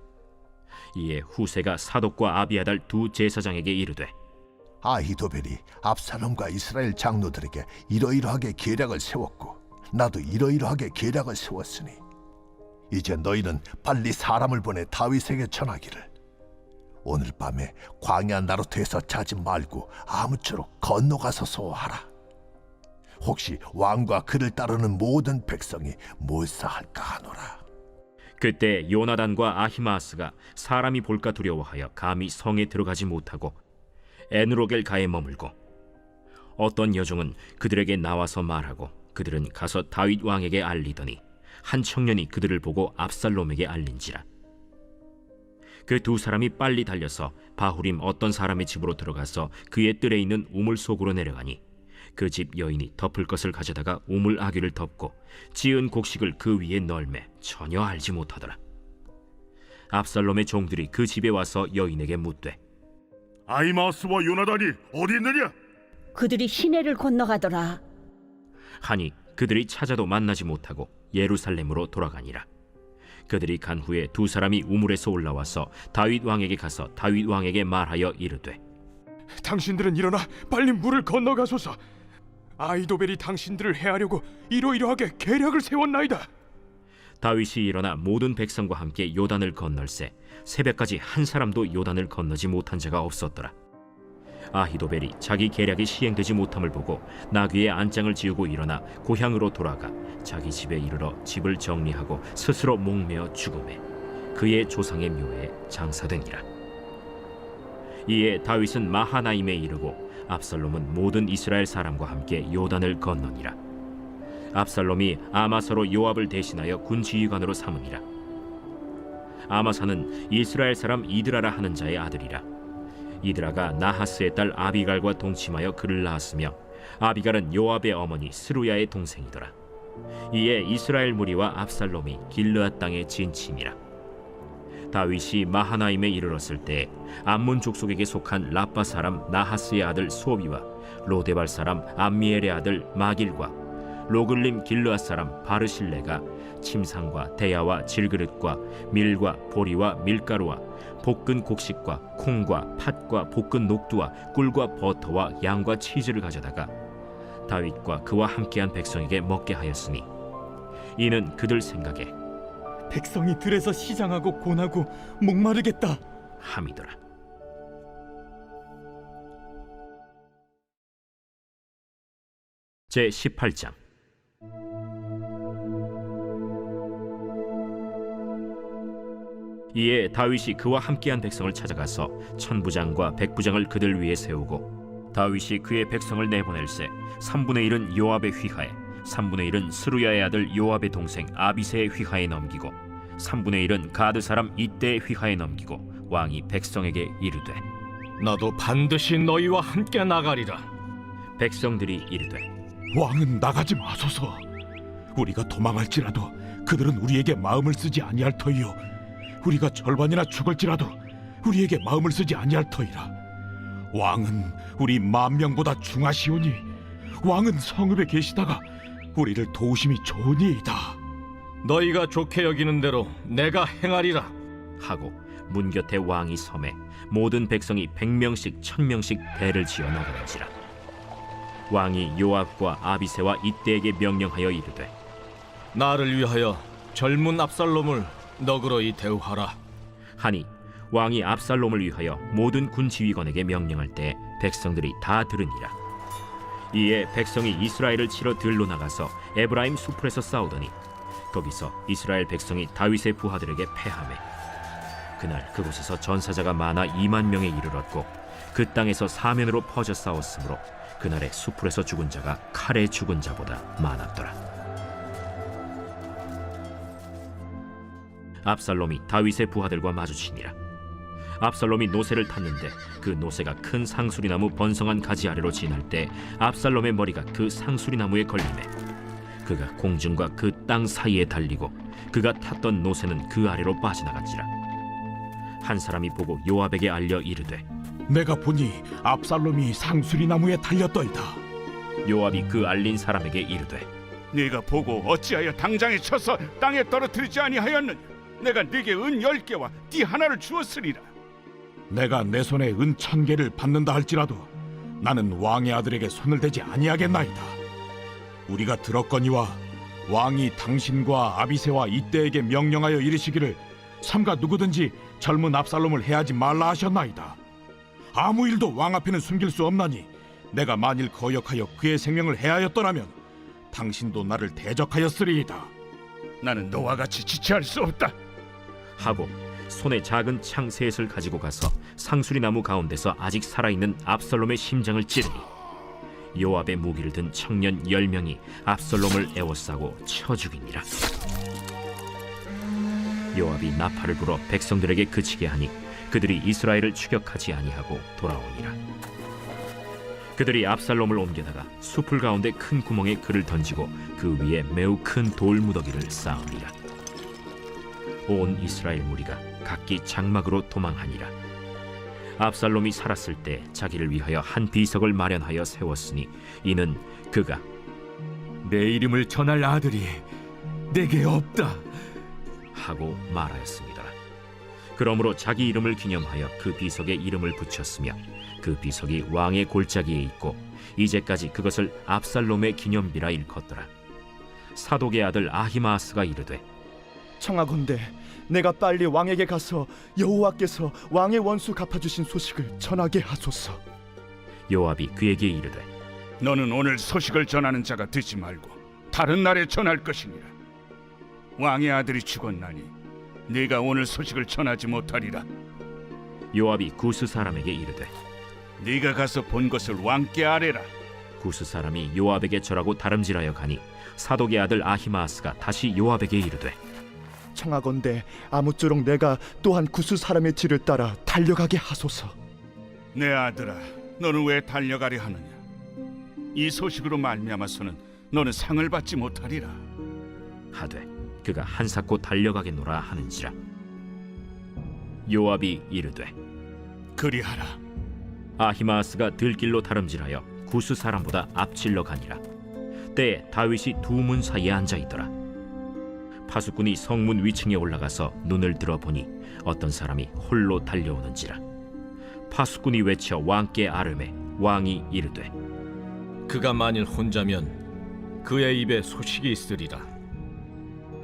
이에 후세가 사독과 아비아달 두 제사장에게 이르되 아히도벨이 압살롬과 이스라엘 장로들에게 이러이러하게 계략을 세웠고 나도 이러이러하게 계략을 세웠으니 이제 너희는 빨리 사람을 보내 다윗에게 전하기를 오늘 밤에 광야 나루트에서 자지 말고 아무쪼록 건너가서 소하라. 혹시 왕과 그를 따르는 모든 백성이 몰사할까 하노라. 그때 요나단과 아히마아스가 사람이 볼까 두려워하여 감히 성에 들어가지 못하고 에누로겔가에 머물고 어떤 여종은 그들에게 나와서 말하고 그들은 가서 다윗 왕에게 알리더니 한 청년이 그들을 보고 압살롬에게 알린지라. 그 두 사람이 빨리 달려서 바후림 어떤 사람의 집으로 들어가서 그의 뜰에 있는 우물 속으로 내려가니 그 집 여인이 덮을 것을 가져다가 우물 아귀를 덮고 지은 곡식을 그 위에 널매 전혀 알지 못하더라. 압살롬의 종들이 그 집에 와서 여인에게 묻되 아히마아스와 요나단이 어디 있느냐? 그들이 시내를 건너가더라. 하니 그들이 찾아도 만나지 못하고 예루살렘으로 돌아가니라. 그들이 간 후에 두 사람이 우물에서 올라와서 다윗 왕에게 가서 다윗 왕에게 말하여 이르되 당신들은 일어나 빨리 물을 건너가소서. 아히도벨이 당신들을 해하려고 이러이러하게 계략을 세웠나이다. 다윗이 일어나 모든 백성과 함께 요단을 건널새 새벽까지 한 사람도 요단을 건너지 못한 자가 없었더라. 아히도벨이 자기 계략이 시행되지 못함을 보고 나귀의 안장을 지우고 일어나 고향으로 돌아가 자기 집에 이르러 집을 정리하고 스스로 목매어 죽음에 그의 조상의 묘에 장사되니라. 이에 다윗은 마하나임에 이르고 압살롬은 모든 이스라엘 사람과 함께 요단을 건너니라. 압살롬이 아마사로 요압을 대신하여 군지휘관으로 삼으니라. 아마사는 이스라엘 사람 이드라라 하는 자의 아들이라. 이드라가 나하스의 딸 아비갈과 동침하여 그를 낳았으며 아비갈은 요압의 어머니 스루야의 동생이더라. 이에 이스라엘 무리와 압살롬이 길르앗 땅에 진침이라. 다윗이 마하나임에 이르렀을 때 암몬 족속에게 속한 라빠 사람 나하스의 아들 소비와 로데발 사람 암미엘의 아들 마길과 로글림 길르앗 사람 바르실레가 침상과 대야와 질그릇과 밀과 보리와 밀가루와 볶은 곡식과 콩과 팥과 볶은 녹두와 꿀과 버터와 양과 치즈를 가져다가 다윗과 그와 함께한 백성에게 먹게 하였으니 이는 그들 생각에 백성이 들에서 시장하고 고나고 목마르겠다 함이더라. 제 18장. 이에 다윗이 그와 함께한 백성을 찾아가서 천부장과 백부장을 그들 위에 세우고 다윗이 그의 백성을 내보낼세 3분의 1은 요압의 휘하에 3분의 1은 스루야의 아들 요압의 동생 아비새의 휘하에 넘기고 3분의 1은 가드 사람 이때의 휘하에 넘기고 왕이 백성에게 이르되 나도 반드시 너희와 함께 나가리라. 백성들이 이르되 왕은 나가지 마소서. 우리가 도망할지라도 그들은 우리에게 마음을 쓰지 아니할 터이요 우리가 절반이나 죽을지라도 우리에게 마음을 쓰지 아니할 터이라. 왕은 우리 10,000명보다 중하시오니 왕은 성읍에 계시다가 우리를 도우심이 좋으니이다. 너희가 좋게 여기는 대로 내가 행하리라 하고 문 곁에 왕이 섬에 모든 백성이 100명씩 1000명씩 대를 지어 나가는지라. 왕이 요압과 아비새와 이때에게 명령하여 이르되 나를 위하여 젊은 압살롬을 너그러이 대우하라 하니 왕이 압살롬을 위하여 모든 군 지휘관에게 명령할 때 백성들이 다 들으니라. 이에 백성이 이스라엘을 치러 들로 나가서 에브라임 수풀에서 싸우더니 거기서 이스라엘 백성이 다윗의 부하들에게 패하매 그날 그곳에서 전사자가 많아 20,000명에 이르렀고 그 땅에서 사면으로 퍼져 싸웠으므로 그날의 수풀에서 죽은 자가 칼에 죽은 자보다 많았더라. 압살롬이 다윗의 부하들과 마주치니라. 압살롬이 노새를 탔는데 그 노새가 큰 상수리나무 번성한 가지 아래로 지날 때 압살롬의 머리가 그 상수리나무에 걸리매 그가 공중과 그 땅 사이에 달리고 그가 탔던 노새는 그 아래로 빠져나갔지라. 한 사람이 보고 요압에게 알려 이르되 내가 보니 압살롬이 상수리 나무에 달렸더이다. 요압이 그 알린 사람에게 이르되 네가 보고 어찌하여 당장에 쳐서 땅에 떨어뜨리지 아니하였느냐? 내가 네게 은 10개와 띠 하나를 주었으리라. 내가 내 손에 은 1,000개를 받는다 할지라도 나는 왕의 아들에게 손을 대지 아니하겠나이다. 우리가 들었거니와 왕이 당신과 아비새와 이때에게 명령하여 이르시기를 삼가 누구든지 젊은 압살롬을 해하지 말라 하셨나이다. 아무 일도 왕 앞에는 숨길 수 없나니 내가 만일 거역하여 그의 생명을 해하였더라면 당신도 나를 대적하였으리이다. 나는 너와 같이 지체할 수 없다 하고 손에 작은 창 셋을 가지고 가서 상수리 나무 가운데서 아직 살아있는 압살롬의 심장을 찌르니 요압의 무기를 든 청년 10명이 압살롬을 에워싸고 쳐 죽이니라. 요압이 나팔을 불어 백성들에게 그치게 하니 그들이 이스라엘을 추격하지 아니하고 돌아오니라. 그들이 압살롬을 옮겨다가 수풀 가운데 큰 구멍에 그를 던지고 그 위에 매우 큰 돌무더기를 쌓으니라. 온 이스라엘 무리가 각기 장막으로 도망하니라. 압살롬이 살았을 때 자기를 위하여 한 비석을 마련하여 세웠으니 이는 그가 내 이름을 전할 아들이 내게 없다 하고 말하였습니다. 그러므로 자기 이름을 기념하여 그 비석에 이름을 붙였으며 그 비석이 왕의 골짜기에 있고 이제까지 그것을 압살롬의 기념비라 일컫더라. 사독의 아들 아히마아스가 이르되 청하건대 내가 빨리 왕에게 가서 여호와께서 왕의 원수 갚아주신 소식을 전하게 하소서. 요압이 그에게 이르되 너는 오늘 소식을 전하는 자가 되지 말고 다른 날에 전할 것이니라. 왕의 아들이 죽었나니 네가 오늘 소식을 전하지 못하리라. 요압이 구스 사람에게 이르되 네가 가서 본 것을 왕께 아뢰라. 구스 사람이 요압에게 절하고 다름질하여 가니 사독의 아들 아히마아스가 다시 요압에게 이르되 청하건대 아무쪼록 내가 또한 구스 사람의 뒤를 따라 달려가게 하소서. 내 아들아, 너는 왜 달려가려 하느냐? 이 소식으로 말미암아서는 너는 상을 받지 못하리라. 하되 그가 한사코 달려가겠노라 하는지라. 요압이 이르되 그리하라. 아히마아스가 들길로 다름질하여 구스 사람보다 앞질러 가니라. 때에 다윗이 두 문 사이에 앉아 있더라. 파수꾼이 성문 위층에 올라가서 눈을 들어보니 어떤 사람이 홀로 달려오는지라. 파수꾼이 외쳐 왕께 아뢰매 왕이 이르되 그가 만일 혼자면 그의 입에 소식이 있으리라.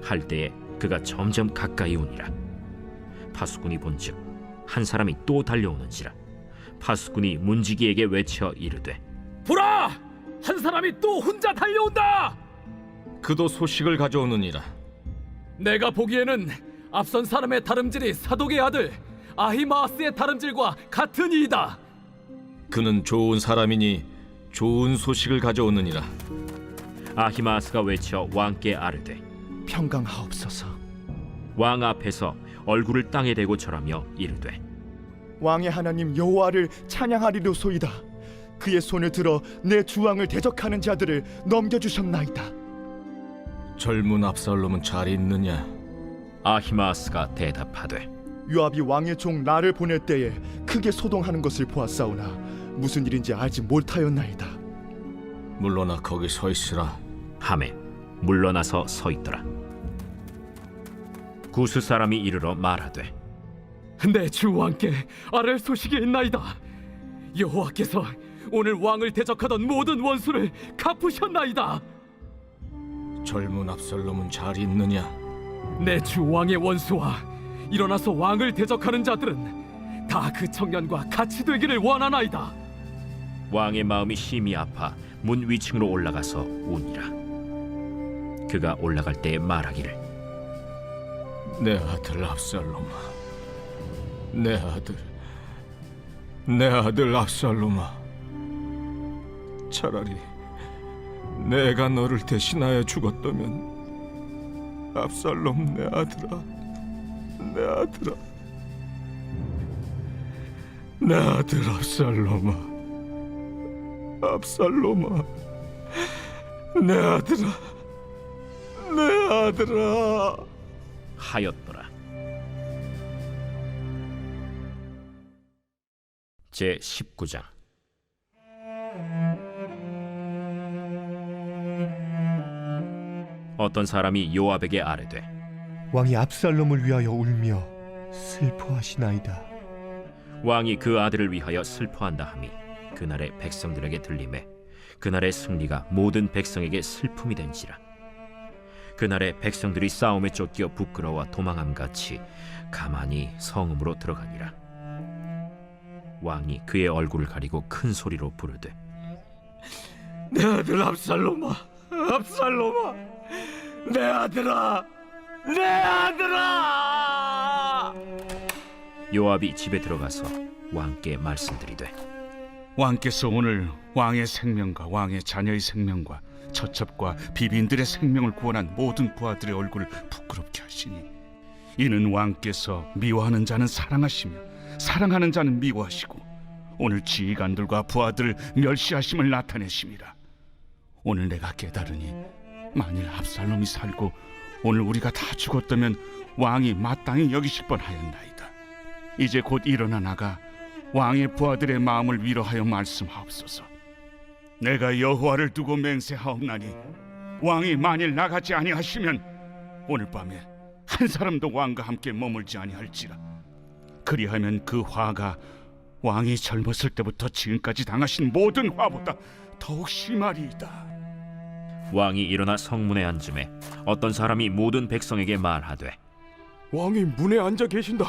할 때에 그가 점점 가까이 오니라. 파수꾼이 본즉 한 사람이 또 달려오는지라. 파수꾼이 문지기에게 외쳐 이르되 보라! 한 사람이 또 혼자 달려온다! 그도 소식을 가져오느니라. 내가 보기에는 앞선 사람의 다름질이 사독의 아들 아히마아스의 다름질과 같은 이이다. 그는 좋은 사람이니 좋은 소식을 가져오느니라. 아히마아스가 외쳐 왕께 아뢰되 평강하옵소서. 왕 앞에서 얼굴을 땅에 대고 절하며 이르되 왕의 하나님 여호와를 찬양하리로소이다. 그의 손을 들어 내 주왕을 대적하는 자들을 넘겨주셨나이다. 젊은 압살롬은 잘 있느냐? 아히마아스가 대답하되 요압이 왕의 종 나를 보낼 때에 크게 소동하는 것을 보았사오나 무슨 일인지 알지 못하였나이다. 물러나 거기 서 있으라. 하매 물러나서 서 있더라. 구스 사람이 이르러 말하되 내 주 왕께 아랠 소식이 있나이다. 여호와께서 오늘 왕을 대적하던 모든 원수를 갚으셨나이다. 젊은 압살롬은 잘 있느냐? 내 주 왕의 원수와 일어나서 왕을 대적하는 자들은 다 그 청년과 같이 되기를 원하나이다. 왕의 마음이 심히 아파 문 위층으로 올라가서 우니라. 그가 올라갈 때에 말하기를 내 아들 압살롬아, 내 아들 압살롬아, 차라리 내가 너를 대신하여 죽었다면 압살롬 내 아들아, 내 아들 압살롬아, 내 아들아 하였더라. 제 19장. 어떤 사람이 요압에게 아뢰되 왕이 압살롬을 위하여 울며 슬퍼하시나이다. 왕이 그 아들을 위하여 슬퍼한다 함이 그날의 백성들에게 들리매 그날의 승리가 모든 백성에게 슬픔이 된지라. 그날의 백성들이 싸움에 쫓겨 부끄러워 도망함같이 가만히 성읍으로 들어가니라. 왕이 그의 얼굴을 가리고 큰 소리로 부르되 내 아들 압살롬아, 내 아들아, 요압이 집에 들어가서 왕께 말씀드리되 왕께서 오늘 왕의 생명과 왕의 자녀의 생명과 처첩과 비빈들의 생명을 구원한 모든 부하들의 얼굴을 부끄럽게 하시니 이는 왕께서 미워하는 자는 사랑하시며 사랑하는 자는 미워하시고 오늘 지휘관들과 부하들을 멸시하심을 나타내심이라. 오늘 내가 깨달으니 만일 압살롬이 살고 오늘 우리가 다 죽었다면 왕이 마땅히 여기실 뻔하였나이다. 이제 곧 일어나 나가 왕의 부하들의 마음을 위로하여 말씀하옵소서. 내가 여호와를 두고 맹세하옵나니 왕이 만일 나가지 아니하시면 오늘 밤에 한 사람도 왕과 함께 머물지 아니할지라. 그리하면 그 화가 왕이 젊었을 때부터 지금까지 당하신 모든 화보다 더욱 심하리이다. 왕이 일어나 성문에 앉음에 어떤 사람이 모든 백성에게 말하되 왕이 문에 앉아 계신다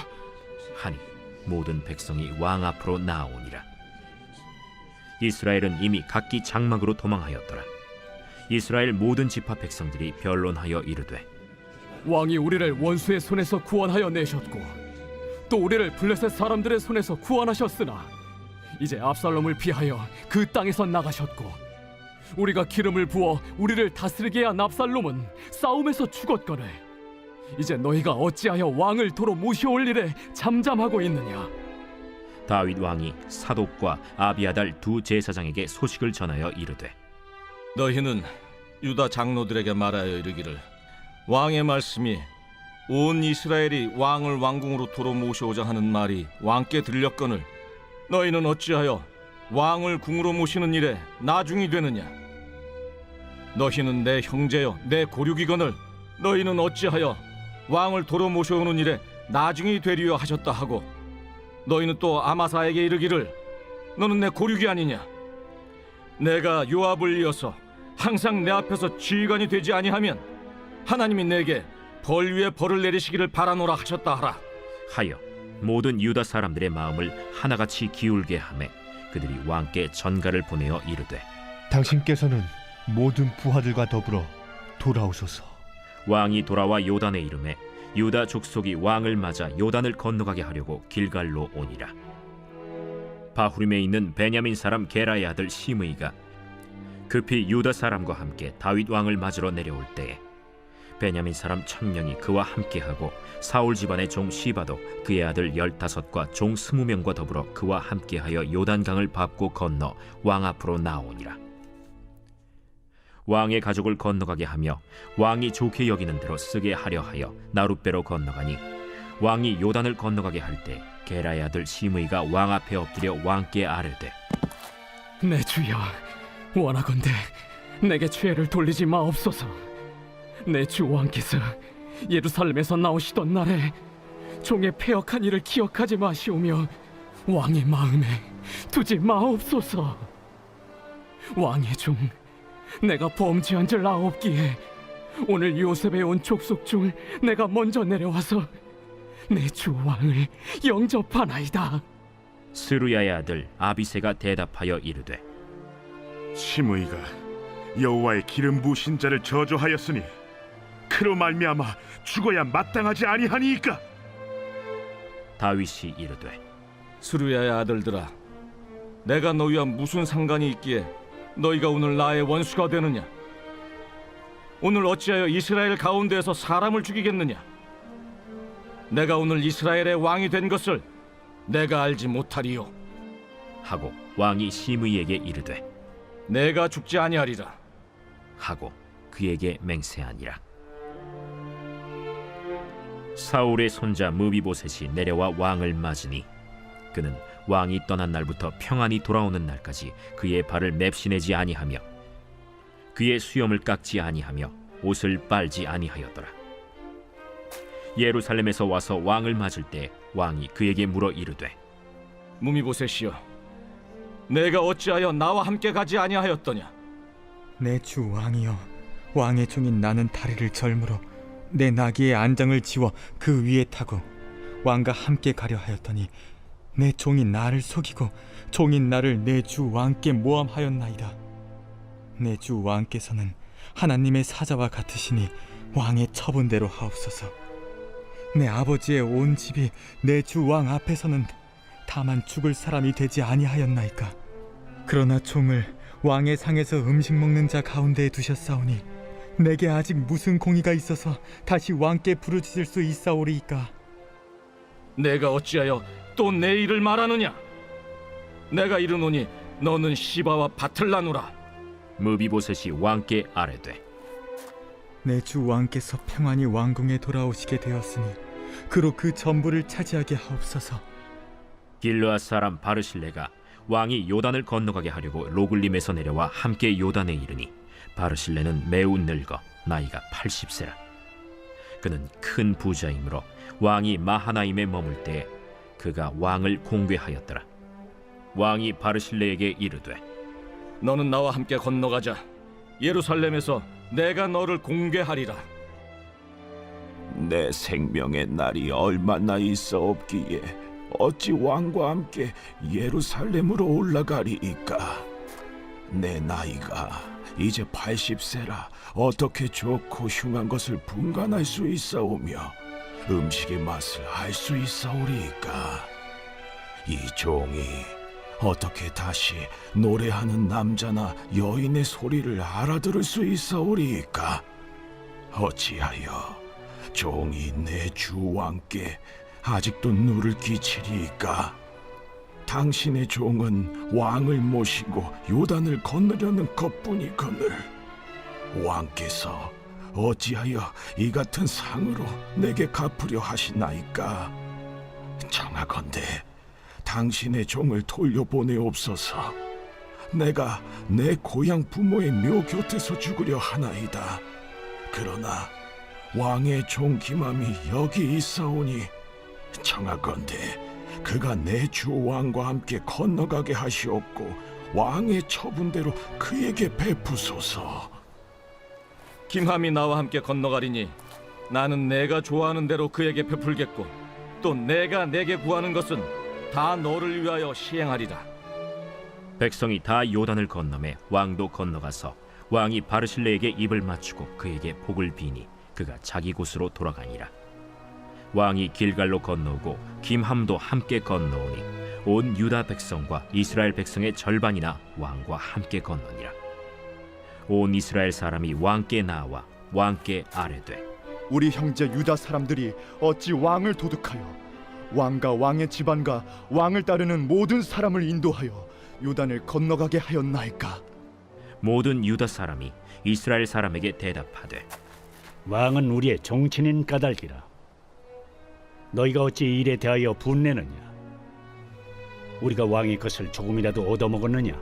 하니 모든 백성이 왕 앞으로 나오니라. 이스라엘은 이미 각기 장막으로 도망하였더라. 이스라엘 모든 지파 백성들이 변론하여 이르되 왕이 우리를 원수의 손에서 구원하여 내셨고 또 우리를 블레셋 사람들의 손에서 구원하셨으나 이제 압살롬을 피하여 그 땅에서 나가셨고 우리가 기름을 부어 우리를 다스리게 한 압살롬은 싸움에서 죽었거늘 이제 너희가 어찌하여 왕을 도로 모셔올 일에 잠잠하고 있느냐. 다윗 왕이 사독과 아비아달 두 제사장에게 소식을 전하여 이르되 너희는 유다 장로들에게 말하여 이르기를 왕의 말씀이 온 이스라엘이 왕을 왕궁으로 도로 모셔오자 하는 말이 왕께 들렸거늘 너희는 어찌하여 왕을 궁으로 모시는 일에 나중이 되느냐. 너희는 내 형제여 내 고륙이거늘 너희는 어찌하여 왕을 도로 모셔오는 일에 나중이 되리여 하셨다 하고 너희는 또 아마사에게 이르기를 너는 내 고륙이 아니냐. 내가 요압을 이어서 항상 내 앞에서 지휘관이 되지 아니하면 하나님이 내게 벌 위에 벌을 내리시기를 바라노라 하셨다 하라 하여 모든 유다 사람들의 마음을 하나같이 기울게 하매 그들이 왕께 전가를 보내어 이르되 당신께서는 모든 부하들과 더불어 돌아오소서. 왕이 돌아와 요단에 이르매 유다 족속이 왕을 맞아 요단을 건너가게 하려고 길갈로 오니라. 바후림에 있는 베냐민 사람 게라의 아들 시므이가 급히 유다 사람과 함께 다윗 왕을 맞으러 내려올 때에 베냐민 사람 1000명이 그와 함께하고 사울 집안의 종 시바도 그의 아들 15과 종 20명과 더불어 그와 함께하여 요단강을 밟고 건너 왕 앞으로 나오니라. 왕의 가족을 건너가게 하며 왕이 좋게 여기는 대로 쓰게 하려 하여 나룻배로 건너가니 왕이 요단을 건너가게 할 때 게라의 아들 시므이가 왕 앞에 엎드려 왕께 아뢰되 내 주여, 원하건대 내게 죄를 돌리지 마옵소서. 내 주 왕께서 예루살렘에서 나오시던 날에 종의 패역한 일을 기억하지 마시오며 왕의 마음에 두지 마옵소서. 왕의 종 내가 범죄한 줄 아옵기에 오늘 요셉에 온 족속 중 내가 먼저 내려와서 내 주 왕을 영접하나이다. 스루야의 아들 아비새가 대답하여 이르되 시므이가 여호와의 기름 부으신 자를 저주하였으니 그로 말미암아 죽어야 마땅하지 아니하니이까. 다윗이 이르되 스루야의 아들들아, 내가 너희와 무슨 상관이 있기에 너희가 오늘 나의 원수가 되느냐? 오늘 어찌하여 이스라엘 가운데에서 사람을 죽이겠느냐? 내가 오늘 이스라엘의 왕이 된 것을 내가 알지 못하리요 하고 왕이 시므이에게 이르되 내가 죽지 아니하리라 하고 그에게 맹세하니라. 사울의 손자 무비보셋이 내려와 왕을 맞으니 그는 왕이 떠난 날부터 평안히 돌아오는 날까지 그의 발을 맵시내지 아니하며 그의 수염을 깎지 아니하며 옷을 빨지 아니하였더라. 예루살렘에서 와서 왕을 맞을 때 왕이 그에게 물어 이르되 무미보셋이여, 내가 어찌하여 나와 함께 가지 아니하였더냐? 내 주 왕이여, 왕의 종인 나는 다리를 절므로 내 나귀의 안장을 지워 그 위에 타고 왕과 함께 가려 하였더니 내 종인 나를 속이고 종인 나를 내 주 왕께 모함하였나이다. 내 주 왕께서는 하나님의 사자와 같으시니 왕의 처분대로 하옵소서. 내 아버지의 온 집이 내 주 왕 앞에서는 다만 죽을 사람이 되지 아니하였나이까. 그러나 종을 왕의 상에서 음식 먹는 자 가운데에 두셨사오니 내게 아직 무슨 공의가 있어서 다시 왕께 부르짖을 수 있사오리이까. 내가 어찌하여 또 내 일을 말하느냐? 내가 이르노니 너는 시바와 밭을 나누라. 무비보셋이 왕께 아뢰되 내 주 왕께서 평안히 왕궁에 돌아오시게 되었으니 그로 그 전부를 차지하게 하옵소서. 길르앗 사람 바르실레가 왕이 요단을 건너가게 하려고 로글림에서 내려와 함께 요단에 이르니 바르실레는 매우 늙어 나이가 80세라. 그는 큰 부자이므로 왕이 마하나임에 머물 때에 그가 왕을 공궤하였더라. 왕이 바르실레에게 이르되 너는 나와 함께 건너가자. 예루살렘에서 내가 너를 공궤하리라. 내 생명의 날이 얼마나 있어 없기에 어찌 왕과 함께 예루살렘으로 올라가리이까. 내 나이가 이제 80세라 어떻게 좋고 흉한 것을 분간할 수 있사오며 음식의 맛을 알 수 있사오리이까. 이 종이 어떻게 다시 노래하는 남자나 여인의 소리를 알아들을 수 있사오리이까. 어찌하여 종이 내 주 왕께 아직도 누를 끼치리이까. 당신의 종은 왕을 모시고 요단을 건너려는 것뿐이거늘 왕께서 어찌하여 이 같은 상으로 내게 갚으려 하시나이까. 청하건대 당신의 종을 돌려보내옵소서. 내가 내 고향 부모의 묘 곁에서 죽으려 하나이다. 그러나 왕의 종 기맘이 여기 있사오니 청하건대 그가 내 주 왕과 함께 건너가게 하시옵고 왕의 처분대로 그에게 베푸소서. 김함이 나와 함께 건너가리니 나는 내가 좋아하는 대로 그에게 베풀겠고 또 내가 내게 구하는 것은 다 너를 위하여 시행하리라. 백성이 다 요단을 건너매 왕도 건너가서 왕이 바르실레에게 입을 맞추고 그에게 복을 비니 그가 자기 곳으로 돌아가니라. 왕이 길갈로 건너오고 김함도 함께 건너오니 온 유다 백성과 이스라엘 백성의 절반이나 왕과 함께 건너니라. 온 이스라엘 사람이 왕께 나와 왕께 아뢰되 우리 형제 유다 사람들이 어찌 왕을 도둑하여 왕과 왕의 집안과 왕을 따르는 모든 사람을 인도하여 요단을 건너가게 하였나이까? 모든 유다 사람이 이스라엘 사람에게 대답하되 왕은 우리의 종친인 까닭이라. 너희가 어찌 이 일에 대하여 분내느냐? 우리가 왕의 것을 조금이라도 얻어먹었느냐?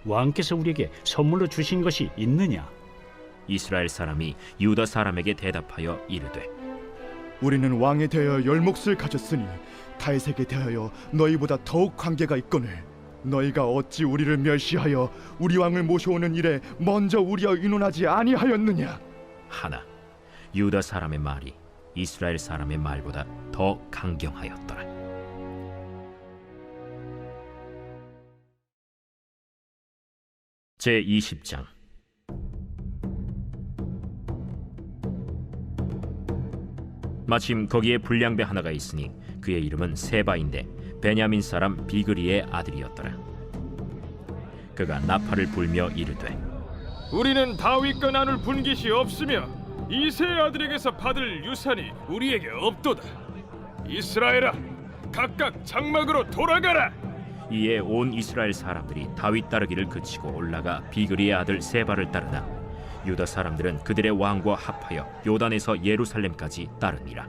왕께서 우리에게 선물로 주신 것이 있느냐? 이스라엘 사람이 유다 사람에게 대답하여 이르되 우리는 왕에 대하여 열몫을 가졌으니 다윗에게 대하여 너희보다 더욱 관계가 있거늘 너희가 어찌 우리를 멸시하여 우리 왕을 모셔오는 일에 먼저 우리와 의논하지 아니하였느냐? 하나 유다 사람의 말이 이스라엘 사람의 말보다 더 강경하였더라. 제20장 마침 거기에 불량배 하나가 있으니 그의 이름은 세바인데 베냐민 사람 비그리의 아들이었더라. 그가 나팔을 불며 이르되 우리는 다윗과 나눌 분깃이 없으며 이새의 아들에게서 받을 유산이 우리에게 없도다. 이스라엘아, 각각 장막으로 돌아가라. 이에 온 이스라엘 사람들이 다윗 따르기를 그치고 올라가 비그리의 아들 세바를 따르나 유다 사람들은 그들의 왕과 합하여 요단에서 예루살렘까지 따르니라.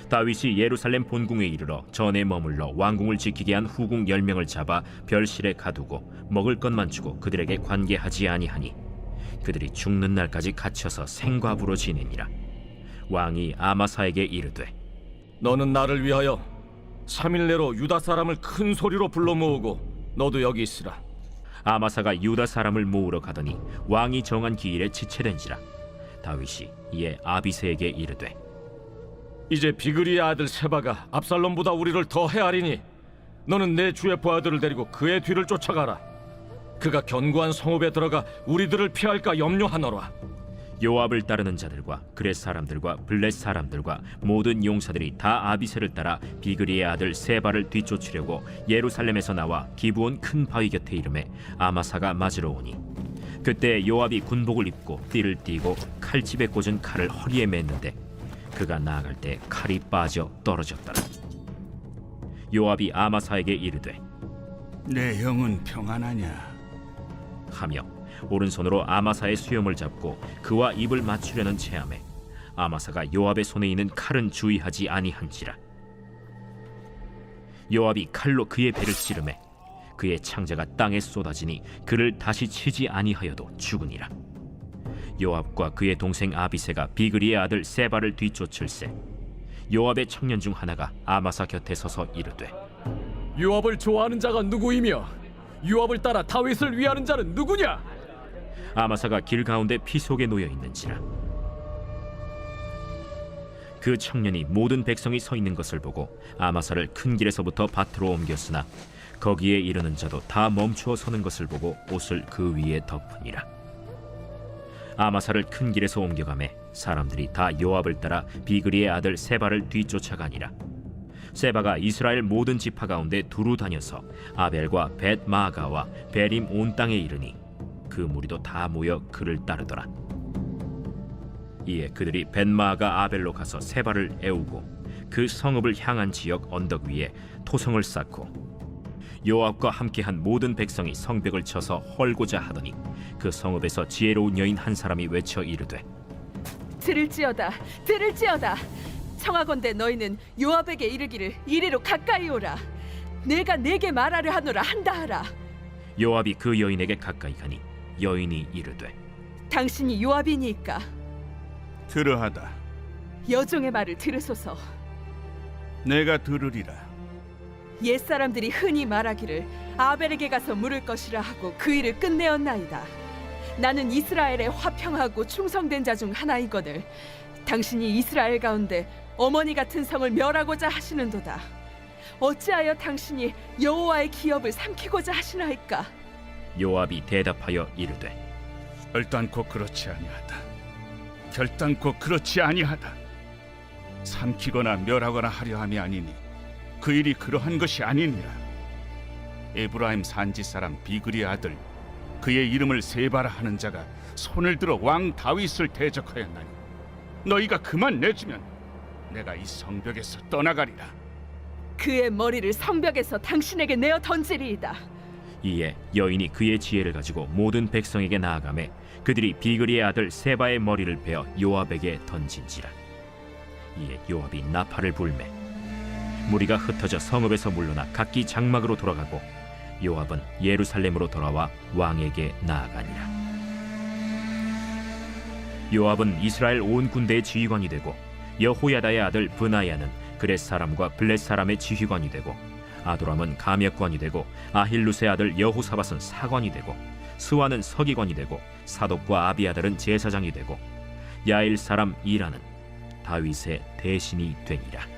다윗이 예루살렘 본궁에 이르러 전에 머물러 왕궁을 지키게 한 후궁 10명을 잡아 별실에 가두고 먹을 것만 주고 그들에게 관계하지 아니하니 그들이 죽는 날까지 갇혀서 생과부로 지내니라. 왕이 아마사에게 이르되 너는 나를 위하여 3일 내로 유다 사람을 큰 소리로 불러 모으고 너도 여기 있으라. 아마사가 유다 사람을 모으러 가더니 왕이 정한 기일에 지체된지라. 다윗이 이에 아비새에게 이르되 이제 비그리의 아들 세바가 압살롬보다 우리를 더 헤아리니 너는 내 주의 부하들을 데리고 그의 뒤를 쫓아가라. 그가 견고한 성읍에 들어가 우리들을 피할까 염려하노라. 요압을 따르는 자들과 그렛 사람들과 블렛 사람들과 모든 용사들이 다 아비새를 따라 비그리의 아들 세바를 뒤쫓으려고 예루살렘에서 나와 기브온 큰 바위 곁에 이르매 아마사가 맞으러 오니 그때 요압이 군복을 입고 띠를 띠고 칼집에 꽂은 칼을 허리에 맸는데 그가 나아갈 때 칼이 빠져 떨어졌더라. 요압이 아마사에게 이르되 내 영은 평안하냐 하며 오른손으로 아마사의 수염을 잡고 그와 입을 맞추려는 체함에 아마사가 요압의 손에 있는 칼은 주의하지 아니한지라. 요압이 칼로 그의 배를 찌르매 그의 창자가 땅에 쏟아지니 그를 다시 치지 아니하여도 죽으니라. 요압과 그의 동생 아비새가 비그리의 아들 세바를 뒤쫓을세 요압의 청년 중 하나가 아마사 곁에 서서 이르되 요압을 좋아하는 자가 누구이며 요압을 따라 다윗을 위하는 자는 누구냐? 아마사가 길 가운데 피 속에 놓여 있는지라. 그 청년이 모든 백성이 서 있는 것을 보고 아마사를 큰 길에서부터 밭으로 옮겼으나 거기에 이르는 자도 다 멈추어 서는 것을 보고 옷을 그 위에 덮으니라. 아마사를 큰 길에서 옮겨가매 사람들이 다 요압을 따라 비그리의 아들 세바를 뒤쫓아가니라. 세바가 이스라엘 모든 지파 가운데 두루 다녀서 아벨과 벳 마가와 베림 온 땅에 이르니 그 무리도 다 모여 그를 따르더라. 이에 그들이 벳 마가 아벨로 가서 세바를 애우고 그 성읍을 향한 지역 언덕 위에 토성을 쌓고 요압과 함께한 모든 백성이 성벽을 쳐서 헐고자 하더니 그 성읍에서 지혜로운 여인 한 사람이 외쳐 이르되 들을지어다 들을지어다 청하건대 너희는 요압에게 이르기를 이리로 가까이 오라. 내가 내게 말하려 하노라 한다 하라. 요압이 그 여인에게 가까이 가니 여인이 이르되 당신이 요압이니까 그러하다. 여종의 말을 들으소서. 내가 들으리라. 옛사람들이 흔히 말하기를 아벨에게 가서 물을 것이라 하고 그 일을 끝내었나이다. 나는 이스라엘의 화평하고 충성된 자 중 하나이거늘 당신이 이스라엘 가운데 어머니 같은 성을 멸하고자 하시는도다. 어찌하여 당신이 여호와의 기업을 삼키고자 하시나이까? 요압이 대답하여 이르되 결단코 그렇지 아니하다. 결단코 그렇지 아니하다. 삼키거나 멸하거나 하려 함이 아니니 그 일이 그러한 것이 아니니라. 에브라임 산지 사람 비그리의 아들 그의 이름을 세바라 하는 자가 손을 들어 왕 다윗을 대적하였나니 너희가 그만 내주면 내가 이 성벽에서 떠나가리라. 그의 머리를 성벽에서 당신에게 내어 던지리이다. 이에 여인이 그의 지혜를 가지고 모든 백성에게 나아가매 그들이 비그리의 아들 세바의 머리를 베어 요압에게 던진지라. 이에 요압이 나팔을 불매 무리가 흩어져 성읍에서 물러나 각기 장막으로 돌아가고 요압은 예루살렘으로 돌아와 왕에게 나아가니라. 요압은 이스라엘 온 군대의 지휘관이 되고 여호야다의 아들 브나야는 그렛 사람과 블렛 사람의 지휘관이 되고 아도람은 감역관이 되고 아힐루스의 아들 여호사밧은 사관이 되고 스와는 서기관이 되고 사독과 아비아달은 제사장이 되고 야일 사람 이라는 다윗의 대신이 되니라.